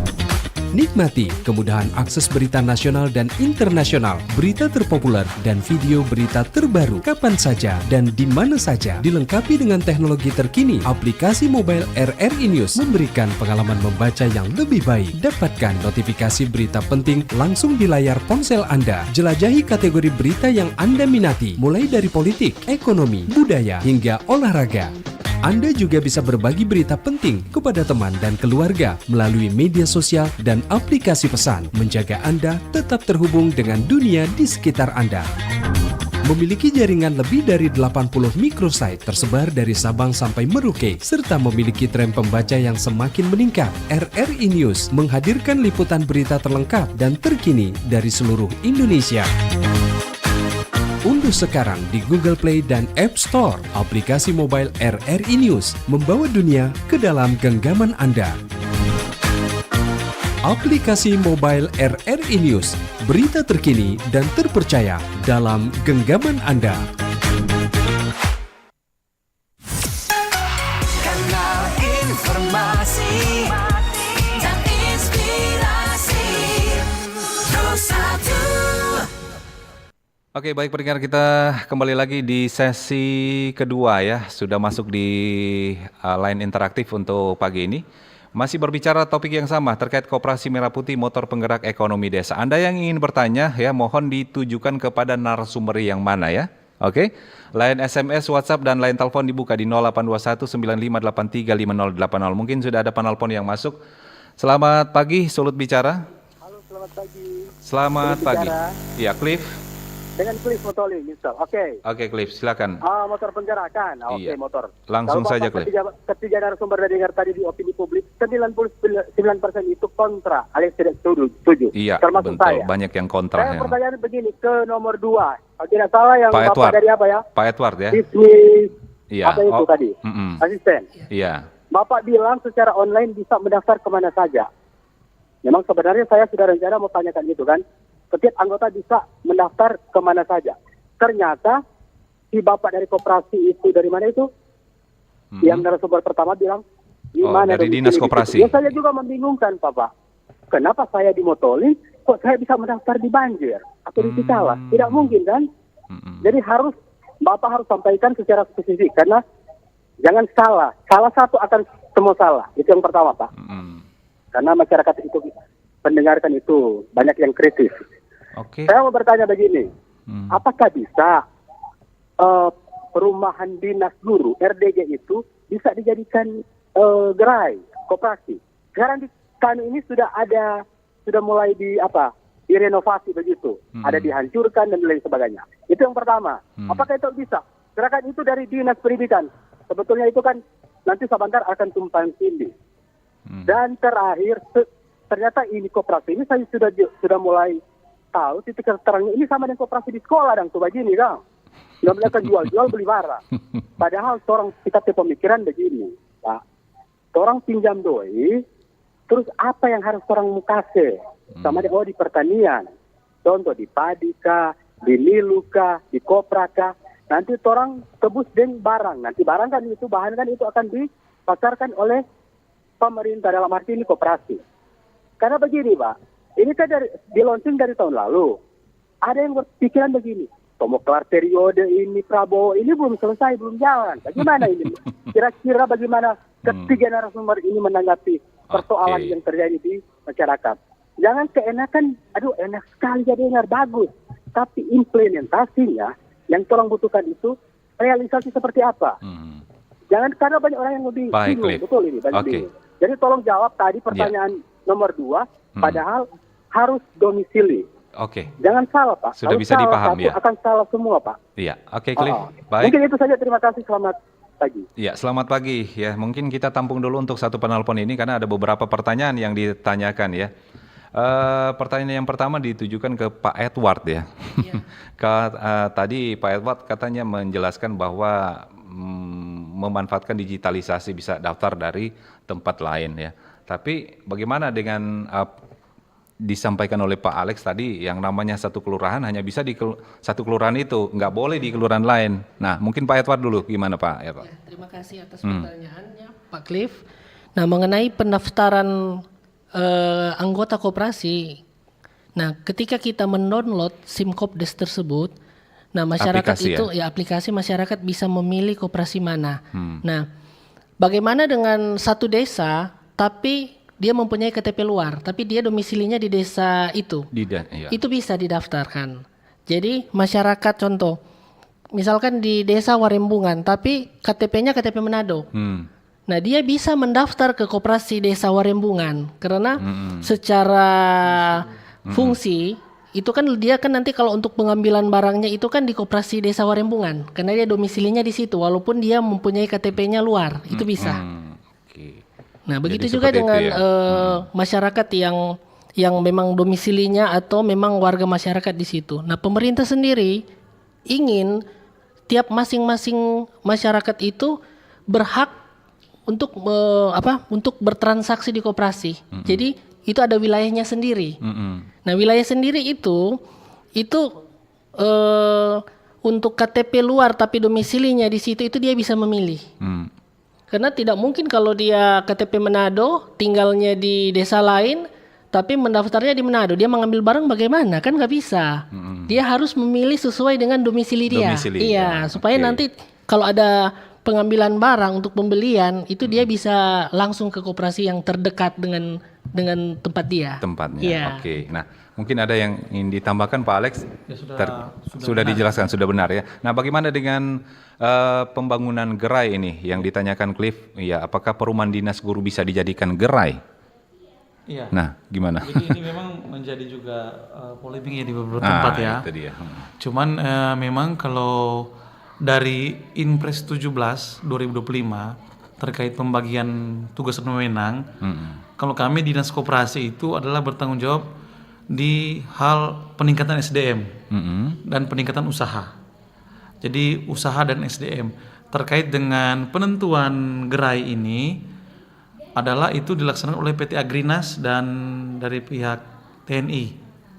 Nikmati kemudahan akses berita nasional dan internasional, berita terpopuler, dan video berita terbaru kapan saja dan di mana saja. Dilengkapi dengan teknologi terkini, aplikasi mobile RRI News memberikan pengalaman membaca yang lebih baik. Dapatkan notifikasi berita penting langsung di layar ponsel Anda. Jelajahi kategori berita yang Anda minati, mulai dari politik, ekonomi, budaya, hingga olahraga. Anda juga bisa berbagi berita penting kepada teman dan keluarga melalui media sosial dan aplikasi pesan, menjaga Anda tetap terhubung dengan dunia di sekitar Anda. Memiliki jaringan lebih dari 80 microsite tersebar dari Sabang sampai Merauke, serta memiliki tren pembaca yang semakin meningkat. RRI News menghadirkan liputan berita terlengkap dan terkini dari seluruh Indonesia. Unduh sekarang di Google Play dan App Store aplikasi mobile RRI News, membawa dunia ke dalam genggaman Anda. Aplikasi mobile RRI News, berita terkini dan terpercaya dalam genggaman Anda. Kanal informasi dan inspirasi Satu. Oke, baik pendengar, kita kembali lagi di sesi kedua ya. Sudah masuk di line interaktif untuk pagi ini. Masih berbicara topik yang sama terkait Koperasi Merah Putih, motor penggerak ekonomi desa. Anda yang ingin bertanya ya, mohon ditujukan kepada narasumber yang mana ya. Oke, line SMS, WhatsApp, dan line telepon dibuka di 0821 9583 5080. Mungkin sudah ada penelpon yang masuk. Selamat pagi, Sulut Bicara. Halo, selamat pagi. Selamat pagi. Ya, Cliff. Dengan Cliff Motoli, misal. Oke. Oke, Cliff, silakan. Motor penggerakan. Oke, Iya. motor. Langsung Kalau saja, Bapak Cliff. Ketiga narasumber dari dengar tadi di opini publik, 99% itu kontra, alias tidak setuju. Iya, termasuk betul. saya. Banyak yang kontra. Saya Ya. pertanyaan begini, ke nomor 2. Kalau tidak salah yang Pak Bapak Edward. dari apa ya? Pak Edward ya. Bisnis, Iya. apa itu tadi? Asisten. Iya. Bapak bilang secara online bisa mendaftar kemana saja. Memang sebenarnya saya sudah rencana mau tanyakan gitu kan. Setiap anggota bisa mendaftar kemana saja. Ternyata si bapak dari koperasi itu dari mana itu? Yang narasumber pertama bilang di mana dari domisili dinas di situ. koperasi. Ya saya juga membingungkan Bapak. Kenapa saya dimotoli kok saya bisa mendaftar di Banjir atau di Cicalak? Tidak mungkin kan? Jadi Bapak harus sampaikan secara spesifik, karena jangan salah satu akan semua salah. Itu yang pertama, Pak. Karena masyarakat itu mendengarkan itu banyak yang kritis. Oke. Saya mau bertanya begini, apakah bisa perumahan dinas guru RDG itu bisa dijadikan gerai koperasi? Sekarang di kami ini sudah mulai direnovasi begitu, ada dihancurkan dan lain sebagainya. Itu yang pertama. Apakah itu bisa? Gerakan itu dari dinas pendidikan. Sebetulnya itu kan nanti sebentar akan tumpang tindih. Dan terakhir, ternyata ini koperasi ini saya sudah mulai tahu titik terangnya ini sama dengan koperasi di sekolah dan coba gini dong. Nggak mereka jual beli barang. Padahal kita pemikiran begini, Pak. Orang pinjam doi, terus apa yang harus orang mukase? Sama di pertanian. Contoh di padi kah, di nilu kah, di kopra kah. Nanti orang tebus dengan barang. Nanti barang kan itu, bahan kan itu akan dipasarkan oleh pemerintah, dalam arti ini koperasi. Karena begini, Pak, ini kan di launching dari tahun lalu. Ada yang berpikiran begini, mau kelar periode ini Prabowo ini belum selesai, belum jalan. Bagaimana ini? Kira-kira bagaimana ketiga narasumber ini menanggapi persoalan yang terjadi di masyarakat? Jangan keenakan, enak sekali jadi dengar, bagus. Tapi implementasinya yang tolong butuhkan itu realisasi seperti apa? Jangan, karena banyak orang yang lebih bingung. Betul ini, banyak bingung. Jadi tolong jawab tadi pertanyaan nomor 2, padahal harus domisili. Oke. Jangan salah, Pak. Sudah kalau bisa dipahami ya. Akan salah semua, Pak. Iya, oke, Cliff. Baik. Mungkin itu saja, terima kasih, selamat pagi. Iya, selamat pagi. Ya, mungkin kita tampung dulu untuk satu penelpon ini karena ada beberapa pertanyaan yang ditanyakan ya. Pertanyaan yang pertama ditujukan ke Pak Edward ya. Tadi Pak Edward katanya menjelaskan bahwa memanfaatkan digitalisasi bisa daftar dari tempat lain ya. Tapi bagaimana dengan disampaikan oleh Pak Alex tadi yang namanya satu kelurahan hanya bisa di satu kelurahan itu, nggak boleh di kelurahan lain. Nah, mungkin Pak Edward dulu, gimana Pak Edward? Ya, terima kasih atas pertanyaannya Pak Cliff. Nah, mengenai pendaftaran anggota koperasi, nah ketika kita mendownload SIM Kopdes tersebut, nah masyarakat aplikasi masyarakat bisa memilih koperasi mana. Nah, bagaimana dengan satu desa tapi dia mempunyai KTP luar, tapi dia domisilinya di desa itu. Itu bisa didaftarkan. Jadi masyarakat contoh, misalkan di desa Warembungan, tapi KTP-nya KTP Manado. Nah, dia bisa mendaftar ke koperasi desa Warembungan karena secara fungsi itu kan dia kan nanti kalau untuk pengambilan barangnya itu kan di koperasi desa Warembungan karena dia domisilinya di situ walaupun dia mempunyai KTP-nya luar, itu bisa. Nah, begitu juga dengan masyarakat yang memang domisilinya atau memang warga masyarakat di situ. Nah, pemerintah sendiri ingin tiap masing-masing masyarakat itu berhak untuk untuk bertransaksi di koperasi. Jadi itu ada wilayahnya sendiri. Nah, wilayah sendiri itu untuk KTP luar tapi domisilinya di situ itu dia bisa memilih. Karena tidak mungkin kalau dia KTP Manado, tinggalnya di desa lain, tapi mendaftarnya di Manado, dia mengambil barang bagaimana? Kan nggak bisa. Dia harus memilih sesuai dengan domisili dia. Supaya nanti kalau ada pengambilan barang untuk pembelian, itu dia bisa langsung ke koperasi yang terdekat dengan tempat dia. Tempatnya, oke. Nah, mungkin ada yang ingin ditambahkan Pak Alex? Ya, sudah dijelaskan, sudah benar ya. Nah, bagaimana dengan pembangunan gerai ini yang ditanyakan Cliff? Ya, apakah perumahan dinas guru bisa dijadikan gerai? Iya. Nah, gimana? Jadi ini memang menjadi juga polemik ya di beberapa tempat ya. Itu dia. Cuman memang kalau dari Inpres 17 2025 terkait pembagian tugas dan wewenang, kalau kami dinas koperasi itu adalah bertanggung jawab di hal peningkatan SDM dan peningkatan usaha. Jadi usaha dan SDM terkait dengan penentuan gerai ini adalah itu dilaksanakan oleh PT Agrinas dan dari pihak TNI.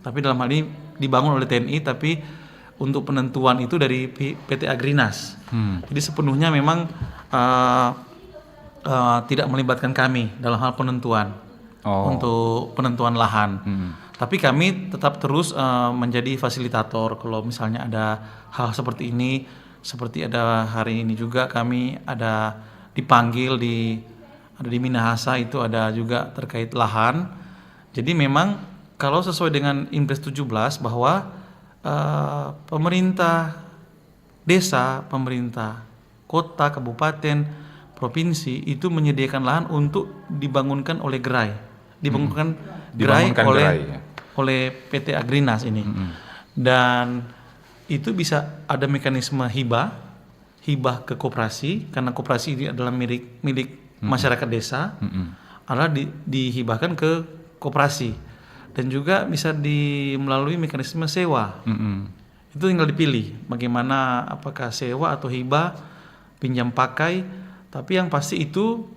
Tapi dalam hal ini dibangun oleh TNI, tapi untuk penentuan itu dari PT Agrinas. Jadi sepenuhnya memang tidak melibatkan kami dalam hal penentuan untuk penentuan lahan. Tapi kami tetap terus menjadi fasilitator kalau misalnya ada hal seperti ini, seperti ada hari ini juga kami ada dipanggil ada di Minahasa itu ada juga terkait lahan. Jadi memang kalau sesuai dengan Impres 17 bahwa pemerintah desa, pemerintah kota, kabupaten, provinsi itu menyediakan lahan untuk dibangunkan oleh gerai, dibangunkan gerai oleh PT Agrinas ini. Dan itu bisa ada mekanisme hibah ke koperasi, karena koperasi ini adalah milik masyarakat desa, adalah dihibahkan ke koperasi, dan juga bisa melalui mekanisme sewa. Itu tinggal dipilih bagaimana, apakah sewa atau hibah, pinjam pakai, tapi yang pasti itu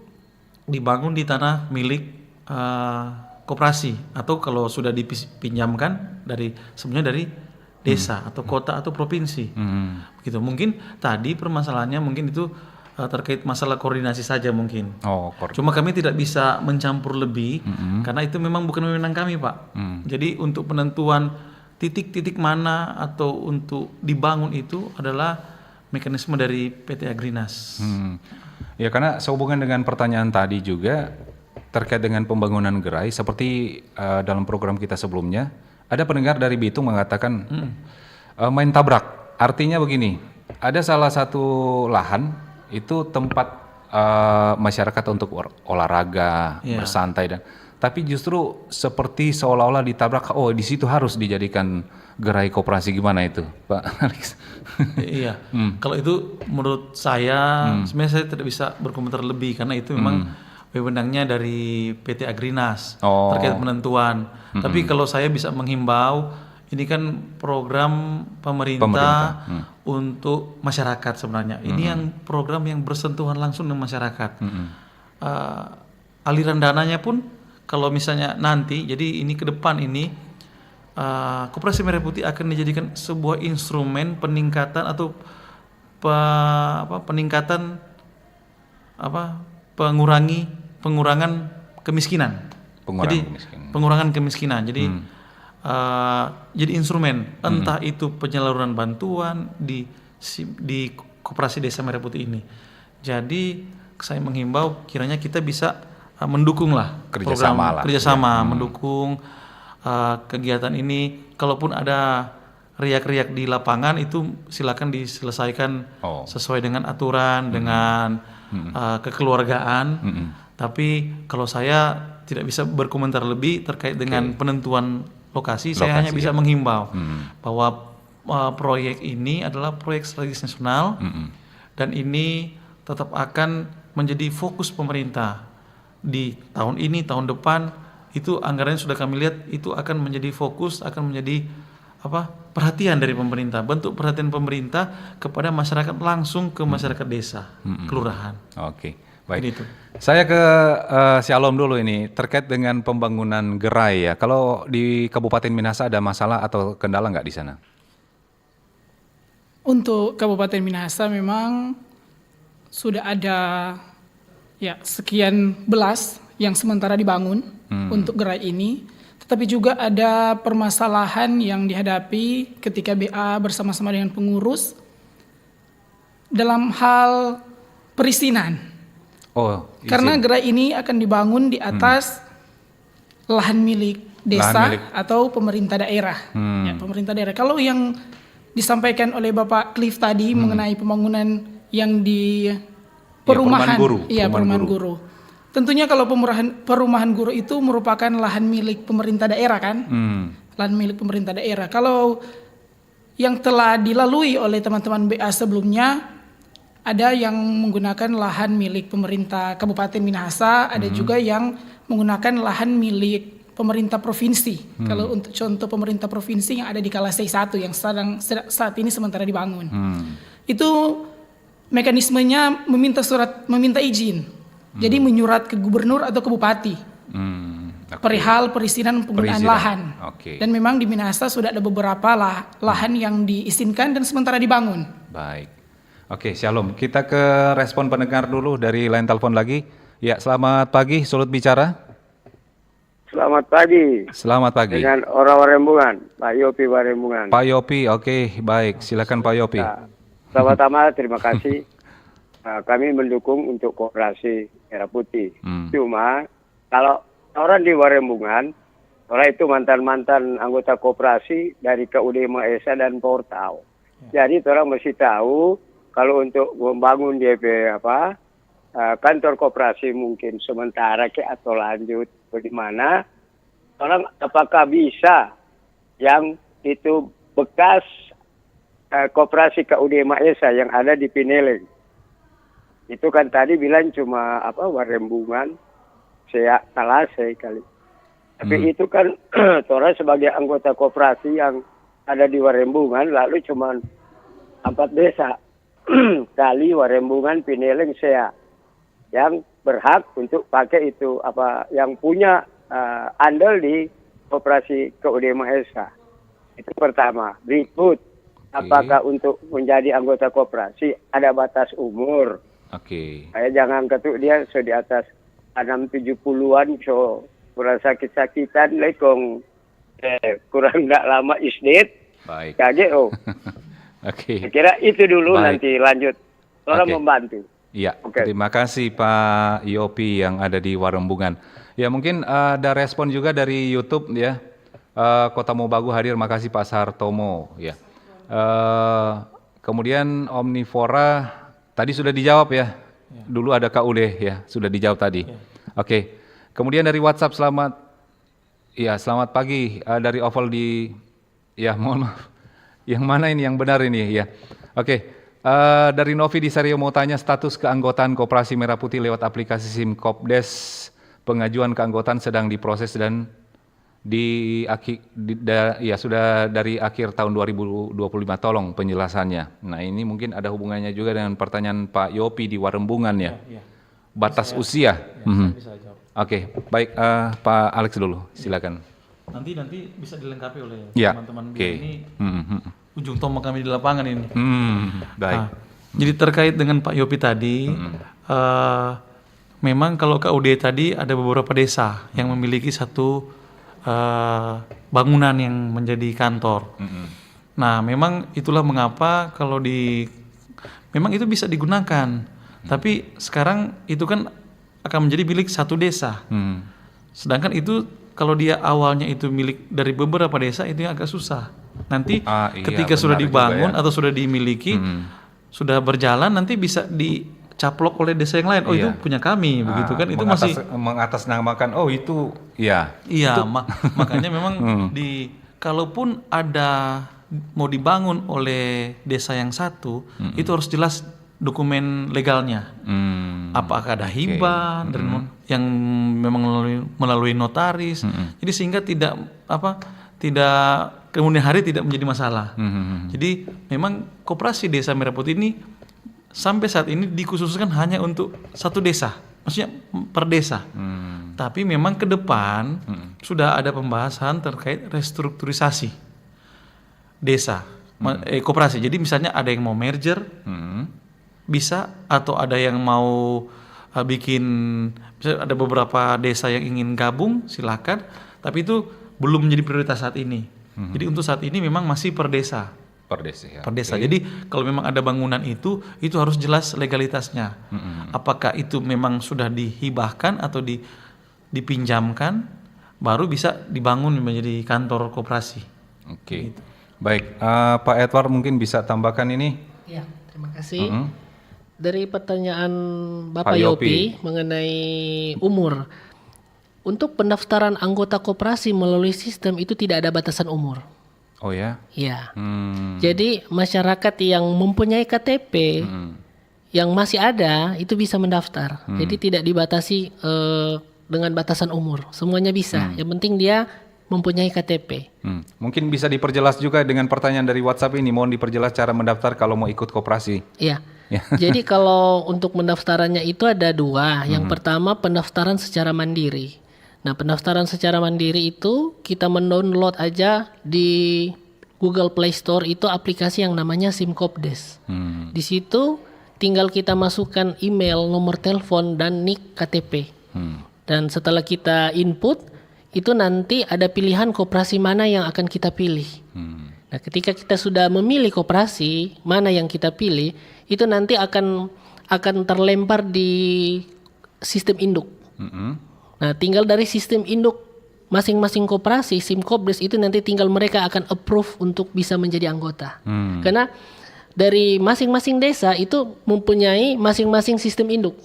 dibangun di tanah milik koperasi, atau kalau sudah dipinjamkan sebenarnya dari desa atau kota atau provinsi. Gitu. Mungkin tadi permasalahannya mungkin itu terkait masalah koordinasi saja mungkin. Cuma kami tidak bisa mencampur lebih karena itu memang bukan wewenang kami, Pak. Jadi untuk penentuan titik-titik mana atau untuk dibangun itu adalah mekanisme dari PT Agrinas. Ya, karena sehubungan dengan pertanyaan tadi juga terkait dengan pembangunan gerai, seperti dalam program kita sebelumnya, ada pendengar dari Bitung mengatakan main tabrak. Artinya begini, ada salah satu lahan itu tempat masyarakat untuk olahraga, bersantai, tapi justru seperti seolah-olah ditabrak. Oh, di situ harus dijadikan gerai koperasi. Gimana itu, Pak Alex? Iya, kalau itu menurut saya sebenarnya saya tidak bisa berkomentar lebih karena itu memang wewenangnya dari PT Agrinas terkait penentuan. Tapi kalau saya bisa menghimbau, ini kan program pemerintah untuk masyarakat sebenarnya. Ini yang program yang bersentuhan langsung dengan masyarakat. Aliran dananya pun kalau misalnya nanti, jadi ini ke depan ini Koperasi Merah Putih akan dijadikan sebuah instrumen peningkatan atau pengurangan kemiskinan. Pengurangan kemiskinan. Jadi jadi instrumen, entah itu penyaluran bantuan di Koperasi Desa Merah Putih ini. Jadi saya menghimbau kiranya kita bisa mendukung lah kerjasama mendukung kegiatan ini. Kalaupun ada riak-riak di lapangan itu silakan diselesaikan sesuai dengan aturan, dengan kekeluargaan. Tapi kalau saya tidak bisa berkomentar lebih terkait dengan penentuan lokasi, saya hanya bisa menghimbau bahwa proyek ini adalah proyek strategis nasional dan ini tetap akan menjadi fokus pemerintah di tahun ini, tahun depan. Itu anggarannya sudah kami lihat itu akan menjadi fokus, akan menjadi perhatian dari pemerintah, bentuk perhatian pemerintah kepada masyarakat, langsung ke masyarakat desa, kelurahan. Oke, baik. Gitu. Saya ke Shalom dulu ini terkait dengan pembangunan gerai ya. Kalau di Kabupaten Minahasa ada masalah atau kendala nggak di sana? Untuk Kabupaten Minahasa memang sudah ada sekian belas yang sementara dibangun untuk gerai ini. Tetapi juga ada permasalahan yang dihadapi ketika BA bersama-sama dengan pengurus dalam hal perizinan. Karena gerai ini akan dibangun di atas lahan milik desa atau pemerintah daerah. Pemerintah daerah. Kalau yang disampaikan oleh Bapak Cliff tadi mengenai pembangunan yang di perumahan guru. Tentunya kalau perumahan guru itu merupakan lahan milik pemerintah daerah kan? Lahan milik pemerintah daerah. Kalau yang telah dilalui oleh teman-teman BA sebelumnya, ada yang menggunakan lahan milik pemerintah Kabupaten Minahasa, ada juga yang menggunakan lahan milik pemerintah provinsi. Kalau untuk contoh pemerintah provinsi yang ada di Kalasei 1 yang saat ini sementara dibangun. Itu mekanismenya meminta izin. Jadi menyurat ke gubernur atau ke bupati perihal perizinan penggunaan lahan. Dan memang di Minahasa sudah ada beberapa lahan yang diizinkan dan sementara dibangun. Baik. Oke, Shalom. Kita ke respon pendengar dulu dari line telepon lagi. Ya, selamat pagi, Sulut bicara. Selamat pagi Selamat pagi. dengan orang Warembungan, Pak Yopi Warembungan. Pak Yopi, oke, baik. Silakan Pak Yopi. Nah, pertama terima kasih. Kami mendukung untuk koperasi Merah Putih. Cuma kalau orang di Warembungan, orang itu mantan-mantan anggota koperasi dari KUD Maesa dan Portau. Jadi orang mesti tahu kalau untuk membangun DP kantor koperasi mungkin sementara atau lanjut bagaimana, orang apakah bisa yang itu bekas koperasi KUD Maesa yang ada di Pineleng. Itu kan tadi bilang cuma Warembungan, Sea Talase kali. Tapi itu kan orang sebagai anggota koperasi yang ada di Warembungan lalu cuma 4 desa kali Warembungan, Pineleng, Sea yang berhak untuk pakai itu yang punya andal di koperasi KUD Maesa. Itu pertama. Berikut, apakah untuk menjadi anggota koperasi ada batas umur? Oke. Saya jangan ketuk dia di atas 6-70-an so kurang sakit-sakitan lekong kurang tak lama isdet. Baik. Kaget Oke. Saya kira itu dulu. Baik. Nanti lanjut. Orang Oke. membantu. Iya, Oke. terima kasih Pak Yopi yang ada di Warembungan. Ya mungkin ada respon juga dari YouTube ya. Kota Mobagu hadir, makasih Pak Sartomo ya. Kemudian Omnivora tadi sudah dijawab ya. Dulu ada KUD ya, sudah dijawab tadi. Oke. Kemudian dari WhatsApp selamat pagi dari Oval di ya mohon maaf. Yang mana ini yang benar ini ya. Oke. Dari Novi di Sario mau tanya status keanggotaan Koperasi Merah Putih lewat aplikasi SimKopdes. Pengajuan keanggotaan sedang diproses dan sudah dari akhir tahun 2025. Tolong penjelasannya. Nah ini mungkin ada hubungannya juga dengan pertanyaan Pak Yopi di Warembungan ya. Batas usia. Bisa jawab. Oke, baik Pak Alex dulu, silakan. Nanti bisa dilengkapi oleh Ya, teman-teman oke. ini. Ujung tombak kami di lapangan ini. Baik. Nah, jadi terkait dengan Pak Yopi tadi, memang kalau KUD tadi ada beberapa desa yang memiliki satu bangunan yang menjadi kantor. Nah, memang itulah mengapa kalau memang itu bisa digunakan, tapi sekarang itu kan akan menjadi milik satu desa. Sedangkan itu kalau dia awalnya itu milik dari beberapa desa itu yang agak susah. Nanti ketika sudah dibangun atau sudah dimiliki, sudah berjalan nanti bisa dicaplok oleh desa yang lain. Oh itu punya kami, begitu kan? Itu masih mengatasnamakan. Oh itu ya. Iya, makanya memang kalaupun ada mau dibangun oleh desa yang satu, itu harus jelas dokumen legalnya. Apakah ada hibah yang memang melalui notaris. Jadi sehingga tidak kemudian hari tidak menjadi masalah. Jadi memang Koperasi Desa Merah Putih ini sampai saat ini dikhususkan hanya untuk satu desa, maksudnya per desa. Tapi memang ke depan sudah ada pembahasan terkait restrukturisasi desa, koperasi. Jadi misalnya ada yang mau merger, bisa, atau ada yang mau bikin, misalnya ada beberapa desa yang ingin gabung, silakan. Tapi itu belum menjadi prioritas saat ini. Jadi untuk saat ini memang masih per desa. Per desa. Ya. Per desa. Jadi kalau memang ada bangunan itu harus jelas legalitasnya. Apakah itu memang sudah dihibahkan atau dipinjamkan, baru bisa dibangun menjadi kantor koperasi. Oke. Gitu. Baik, Pak Edward mungkin bisa tambahkan ini. Ya, terima kasih. Dari pertanyaan Bapak Yopi mengenai umur. Untuk pendaftaran anggota koperasi melalui sistem itu tidak ada batasan umur. Oh ya? Iya. Jadi masyarakat yang mempunyai KTP yang masih ada itu bisa mendaftar. Jadi tidak dibatasi dengan batasan umur. Semuanya bisa. Yang penting dia mempunyai KTP. Mungkin bisa diperjelas juga dengan pertanyaan dari WhatsApp ini. Mohon diperjelas cara mendaftar kalau mau ikut koperasi. Iya. Jadi kalau untuk pendaftarannya itu ada dua. Yang pertama pendaftaran secara mandiri. Nah, pendaftaran secara mandiri itu kita mendownload aja di Google Play Store itu aplikasi yang namanya SimKopdes. Di situ tinggal kita masukkan email, nomor telepon, dan NIK KTP. Dan setelah kita input, itu nanti ada pilihan koperasi mana yang akan kita pilih. Nah, ketika kita sudah memilih koperasi mana yang kita pilih, itu nanti akan terlempar di sistem induk. Nah, tinggal dari sistem induk masing-masing koperasi, Simkopdes itu nanti tinggal mereka akan approve untuk bisa menjadi anggota. Karena dari masing-masing desa itu mempunyai masing-masing sistem induk.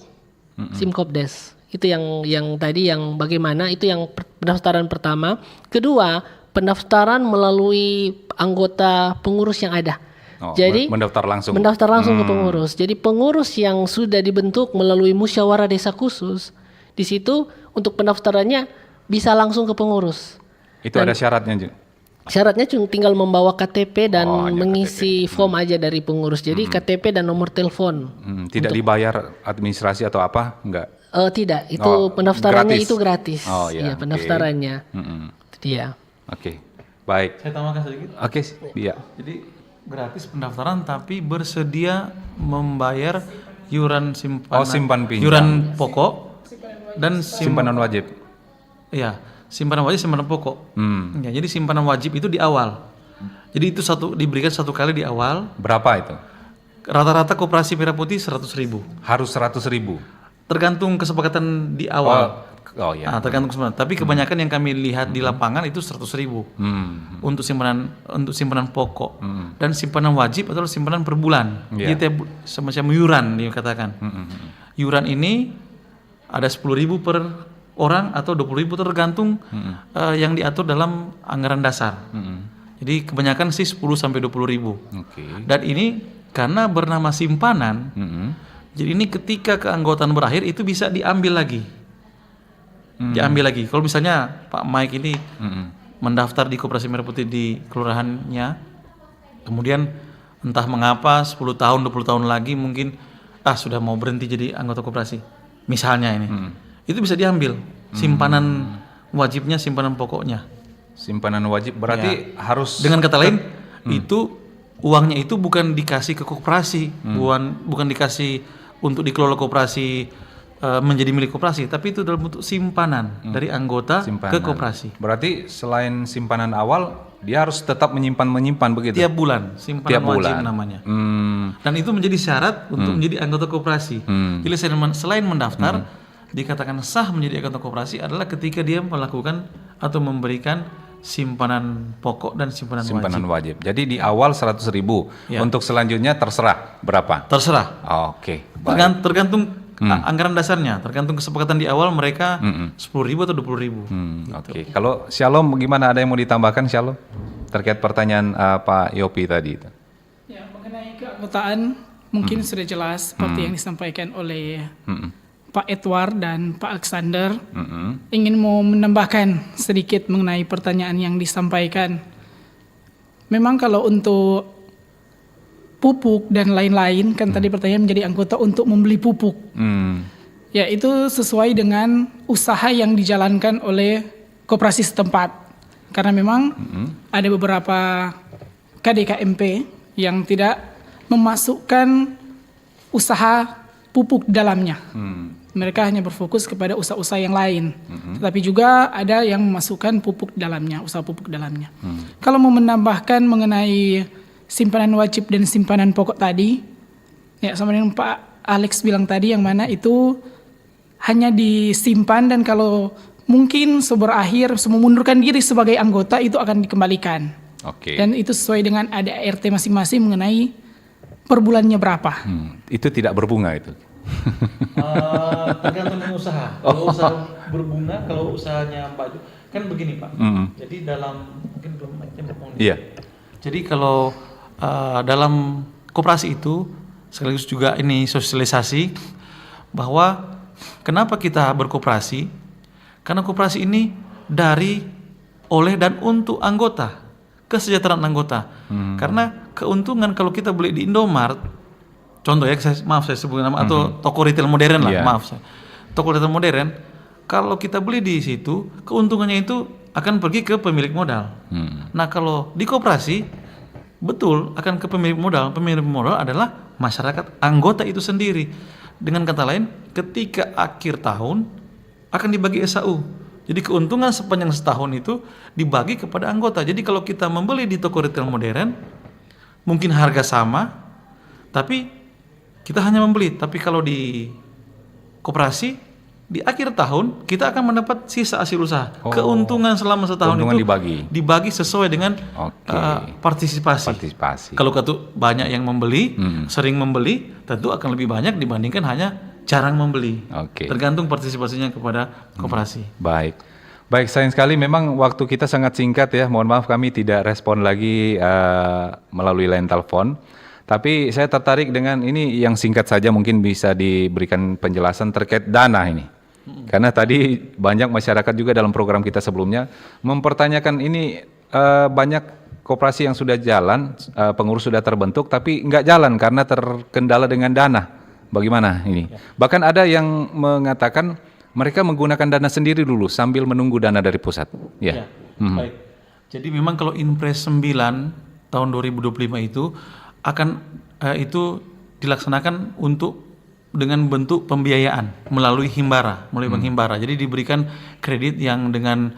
Simkopdes. Itu yang tadi yang bagaimana itu yang pendaftaran pertama. Kedua, pendaftaran melalui anggota pengurus yang ada. Jadi mendaftar langsung ke pengurus. Jadi pengurus yang sudah dibentuk melalui musyawarah desa khusus, di situ untuk pendaftarannya bisa langsung ke pengurus. Itu ada syaratnya, Ju? Syaratnya cuma tinggal membawa KTP dan mengisi KTP. form aja dari pengurus. Jadi KTP dan nomor telepon. Tidak dibayar administrasi atau apa? Enggak. Tidak, itu pendaftarannya gratis. itu gratis. Iya, pendaftarannya. Itu dia. Oke. Baik. Saya tambahkan sedikit. Oke, iya. Jadi gratis pendaftaran tapi bersedia membayar iuran simpanan, iuran pokok dan simpanan wajib. Iya, simpanan wajib, simpanan pokok. Ya, jadi simpanan wajib itu di awal. Jadi itu diberikan satu kali di awal. Berapa itu? Rata-rata koperasi Merah Putih 100.000. Harus 100.000. Tergantung kesepakatan di awal. Ya. Nah, tergantung kesepakatan. Tapi kebanyakan yang kami lihat di lapangan itu 100.000 untuk simpanan pokok. Dan simpanan wajib adalah simpanan per bulan. Jadi semacam iuran dikatakan. Iuran ini ada 10.000 per orang atau 20.000 tergantung yang diatur dalam anggaran dasar. Jadi kebanyakan sih 10 sampai 20.000. Dan ini karena bernama simpanan. Jadi ini ketika keanggotaan berakhir itu bisa diambil lagi. Diambil lagi. Kalau misalnya Pak Mike ini mendaftar di Koperasi Merah Putih di kelurahannya, kemudian entah mengapa 10 tahun, 20 tahun lagi mungkin sudah mau berhenti jadi anggota koperasi. Misalnya ini. Itu bisa diambil. Simpanan wajibnya, simpanan pokoknya. Simpanan wajib berarti harus, dengan kata lain itu uangnya itu bukan dikasih ke koperasi, bukan dikasih untuk dikelola koperasi menjadi milik koperasi, tapi itu dalam bentuk simpanan dari anggota ke koperasi. Berarti selain simpanan awal, dia harus tetap menyimpan begitu. Tiap bulan, simpanan wajib namanya. Dan itu menjadi syarat untuk menjadi anggota koperasi. Jadi selain mendaftar, dikatakan sah menjadi anggota koperasi adalah ketika dia melakukan atau memberikan simpanan pokok dan simpanan wajib. Jadi di awal 100.000. Untuk selanjutnya terserah berapa? Terserah. Oke. Tergantung anggaran dasarnya, tergantung kesepakatan di awal mereka 10.000 atau 20.000. Oke. Kalau Shalom gimana, ada yang mau ditambahkan Shalom terkait pertanyaan Pak Yopi tadi itu? Ya, mengenai keanggotaan mungkin sudah jelas seperti yang disampaikan oleh Pak Edward dan Pak Alexander. Ingin mau menambahkan sedikit mengenai pertanyaan yang disampaikan. Memang kalau untuk pupuk dan lain-lain, kan tadi pertanyaan menjadi anggota untuk membeli pupuk. Ya, itu sesuai dengan usaha yang dijalankan oleh koperasi setempat. Karena memang ada beberapa KDKMP yang tidak memasukkan usaha pupuk dalamnya. Mereka hanya berfokus kepada usaha-usaha yang lain. Tetapi juga ada yang memasukkan pupuk dalamnya, usaha pupuk dalamnya. Kalau mau menambahkan mengenai simpanan wajib dan simpanan pokok tadi, ya sama dengan Pak Alex bilang tadi, yang mana itu hanya disimpan dan kalau mungkin seberakhir memundurkan diri sebagai anggota itu akan dikembalikan. Dan itu sesuai dengan ADART masing-masing mengenai per bulannya berapa. Itu tidak berbunga itu. Tergantung usaha. Kalau usaha berbunga, kalau usahanya baju kan begini Pak. Jadi dalam mungkin belum. Iya. Jadi kalau dalam koperasi itu sekaligus juga ini sosialisasi bahwa kenapa kita berkoperasi? Karena koperasi ini dari, oleh dan untuk anggota, kesejahteraan anggota. Karena keuntungan kalau kita beli di Indomaret, contoh ya, saya sebut nama, atau toko retail modern lah, toko retail modern, kalau kita beli di situ, keuntungannya itu akan pergi ke pemilik modal. Nah kalau di koperasi, betul akan ke pemilik modal. Pemilik modal adalah masyarakat, anggota itu sendiri. Dengan kata lain, ketika akhir tahun akan dibagi SAU. Jadi keuntungan sepanjang setahun itu dibagi kepada anggota. Jadi kalau kita membeli di toko retail modern, mungkin harga sama, tapi kita hanya membeli. Tapi kalau di koperasi, di akhir tahun kita akan mendapat sisa hasil usaha. Keuntungan selama setahun keuntungan itu dibagi sesuai dengan partisipasi. Kalau banyak yang membeli, sering membeli, tentu akan lebih banyak dibandingkan hanya jarang membeli. Tergantung partisipasinya kepada koperasi. Baik, sayang sekali memang waktu kita sangat singkat ya. Mohon maaf kami tidak respon lagi melalui line telepon. Tapi saya tertarik dengan ini yang singkat saja, mungkin bisa diberikan penjelasan terkait dana ini. Karena tadi banyak masyarakat juga dalam program kita sebelumnya mempertanyakan ini, banyak koperasi yang sudah jalan, pengurus sudah terbentuk tapi nggak jalan karena terkendala dengan dana. Bagaimana ini? Bahkan ada yang mengatakan mereka menggunakan dana sendiri dulu sambil menunggu dana dari pusat. Baik. Jadi memang kalau Inpres 9 tahun 2025 itu akan itu dilaksanakan untuk dengan bentuk pembiayaan melalui himbara, melalui bank himbara. Jadi diberikan kredit yang dengan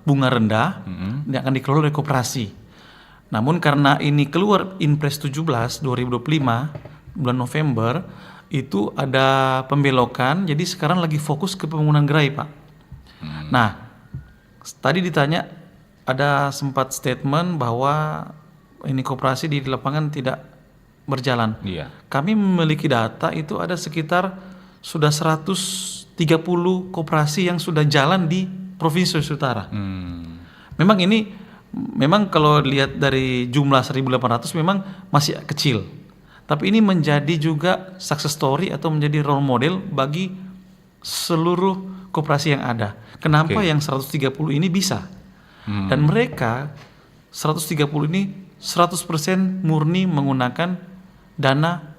bunga rendah yang akan dikelola oleh koperasi. Namun karena ini keluar Inpres 17 2025 bulan November, itu ada pembelokan, jadi sekarang lagi fokus ke pembangunan gerai, Pak. Nah, tadi ditanya ada sempat statement bahwa ini koperasi di lapangan tidak berjalan. Kami memiliki data itu ada sekitar sudah 130 koperasi yang sudah jalan di Provinsi Sulawesi Utara. Memang kalau lihat dari jumlah 1.800 memang masih kecil. Tapi ini menjadi juga success story atau menjadi role model bagi seluruh koperasi yang ada. Kenapa yang 130 ini bisa? Dan mereka 130 ini 100% murni menggunakan dana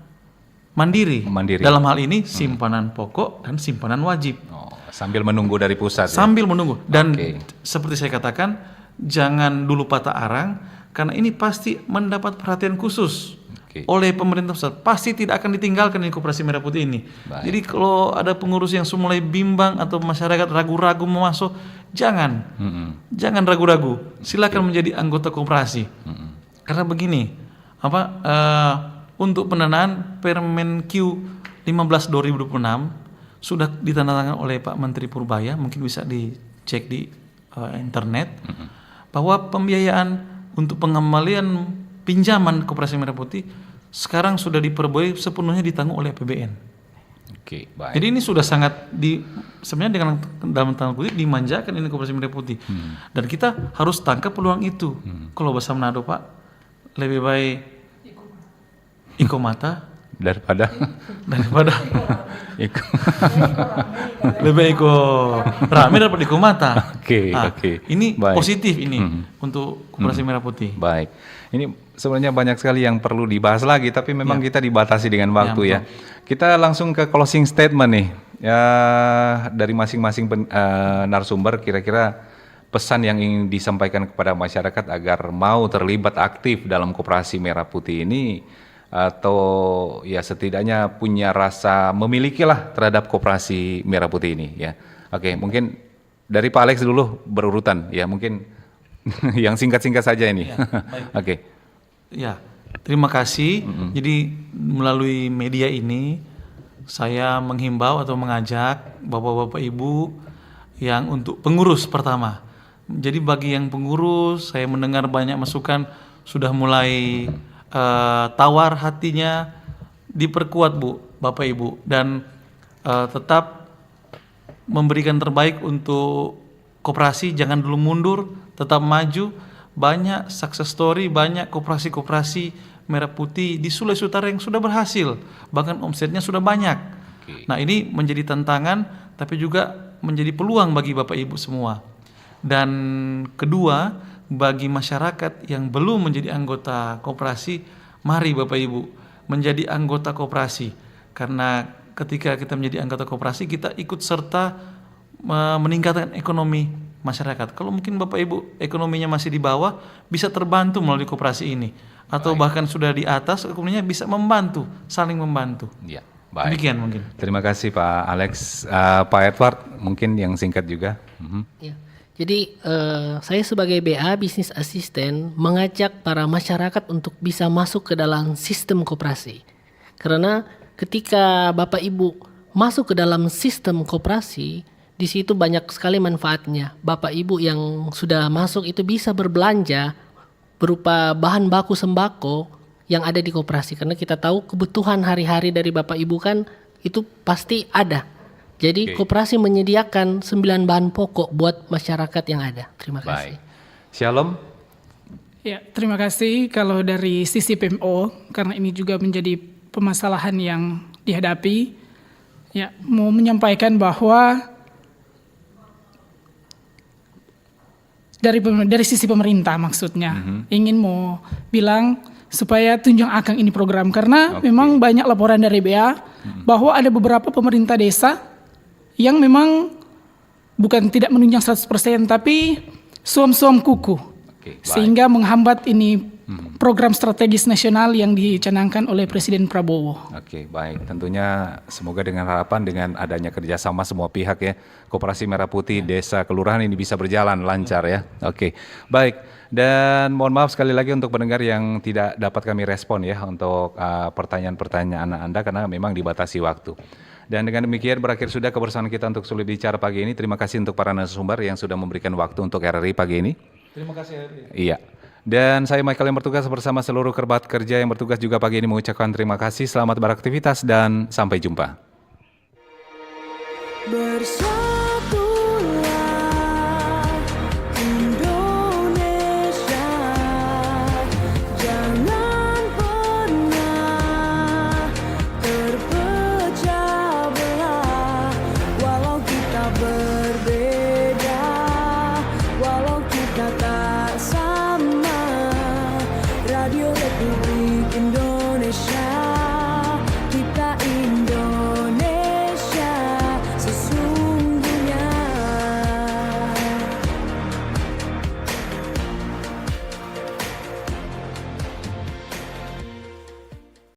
mandiri. Dalam hal ini simpanan pokok dan simpanan wajib. Sambil menunggu dari pusat. Sambil menunggu. Dan seperti saya katakan, jangan dulu patah arang karena ini pasti mendapat perhatian khusus oleh pemerintah pusat. Pasti tidak akan ditinggalkan ini Koperasi Merah Putih ini. Jadi kalau ada pengurus yang mulai bimbang atau masyarakat ragu-ragu mau masuk, jangan ragu-ragu. Silakan menjadi anggota koperasi. Karena begini, untuk pendanaan Permen Q 15 2026 sudah ditandatangani oleh Pak Menteri Purbaya, mungkin bisa dicek di internet, bahwa pembiayaan untuk pengembalian pinjaman Koperasi Merah Putih sekarang sudah diperboleh sepenuhnya ditanggung oleh APBN. Jadi ini sudah sangat sebenarnya dengan dalam tanda kutip dimanjakan ini Koperasi Merah Putih. Dan kita harus tangkap peluang itu. Kalau bahasa Manado, Pak, lebih baik Ikomata daripada lebih rame daripada Ikomata. Ini baik. Positif ini untuk Koperasi Merah Putih. Baik. Ini sebenarnya banyak sekali yang perlu dibahas lagi, tapi memang kita dibatasi dengan waktu ya. Kita langsung ke closing statement nih. Ya, dari masing-masing narasumber kira-kira pesan yang ingin disampaikan kepada masyarakat agar mau terlibat aktif dalam Koperasi Merah Putih ini, atau ya setidaknya punya rasa memilikilah terhadap Koperasi Merah Putih ini ya. Mungkin dari Pak Alex dulu berurutan ya, mungkin yang singkat-singkat saja ini. Ya, terima kasih. Jadi melalui media ini saya menghimbau atau mengajak Bapak-bapak Ibu yang untuk pengurus pertama. Jadi bagi yang pengurus, saya mendengar banyak masukan sudah mulai tawar hatinya, diperkuat Bu, Bapak Ibu, dan tetap memberikan terbaik untuk koperasi, jangan dulu mundur, tetap maju. Banyak success story, banyak koperasi-koperasi Merah Putih di Sulawesi Utara yang sudah berhasil, bahkan omsetnya sudah banyak. Nah, ini menjadi tantangan, tapi juga menjadi peluang bagi Bapak Ibu semua. Dan kedua, bagi masyarakat yang belum menjadi anggota koperasi, mari Bapak Ibu menjadi anggota koperasi. Karena ketika kita menjadi anggota koperasi, kita ikut serta meningkatkan ekonomi masyarakat. Kalau mungkin Bapak Ibu ekonominya masih di bawah, bisa terbantu melalui koperasi ini. Atau bahkan sudah di atas, ekonominya bisa membantu, saling membantu. Baik. Demikian mungkin. Terima kasih Pak Alex. Pak Edward, mungkin yang singkat juga. Ya. Jadi saya sebagai BA Business Assistant mengajak para masyarakat untuk bisa masuk ke dalam sistem koperasi. Karena ketika Bapak Ibu masuk ke dalam sistem koperasi, di situ banyak sekali manfaatnya. Bapak Ibu yang sudah masuk itu bisa berbelanja berupa bahan baku sembako yang ada di koperasi, karena kita tahu kebutuhan hari-hari dari Bapak Ibu kan itu pasti ada. Jadi koperasi menyediakan 9 bahan pokok buat masyarakat yang ada. Terima kasih. Baik. Shalom. Ya, terima kasih. Kalau dari sisi PMO, karena ini juga menjadi permasalahan yang dihadapi, ya, mau menyampaikan bahwa dari sisi pemerintah maksudnya, ingin mau bilang supaya tunjang akan ini program, karena memang banyak laporan dari BA bahwa ada beberapa pemerintah desa yang memang bukan tidak menunjang 100% tapi suam-suam kuku, sehingga menghambat ini program strategis nasional yang dicanangkan oleh Presiden Prabowo. Oke, baik. Tentunya semoga dengan harapan dengan adanya kerjasama semua pihak ya, Koperasi Merah Putih, desa, kelurahan ini bisa berjalan lancar ya. Oke, baik. Dan mohon maaf sekali lagi untuk pendengar yang tidak dapat kami respon ya untuk pertanyaan-pertanyaan Anda karena memang dibatasi waktu. Dan dengan demikian berakhir sudah kebersamaan kita untuk Sulit Bicara pagi ini. Terima kasih untuk para narasumber yang sudah memberikan waktu untuk RRI pagi ini. Terima kasih RRI. Iya. Dan saya Michael yang bertugas bersama seluruh kerabat kerja yang bertugas juga pagi ini mengucapkan terima kasih, selamat beraktivitas dan sampai jumpa. Bersama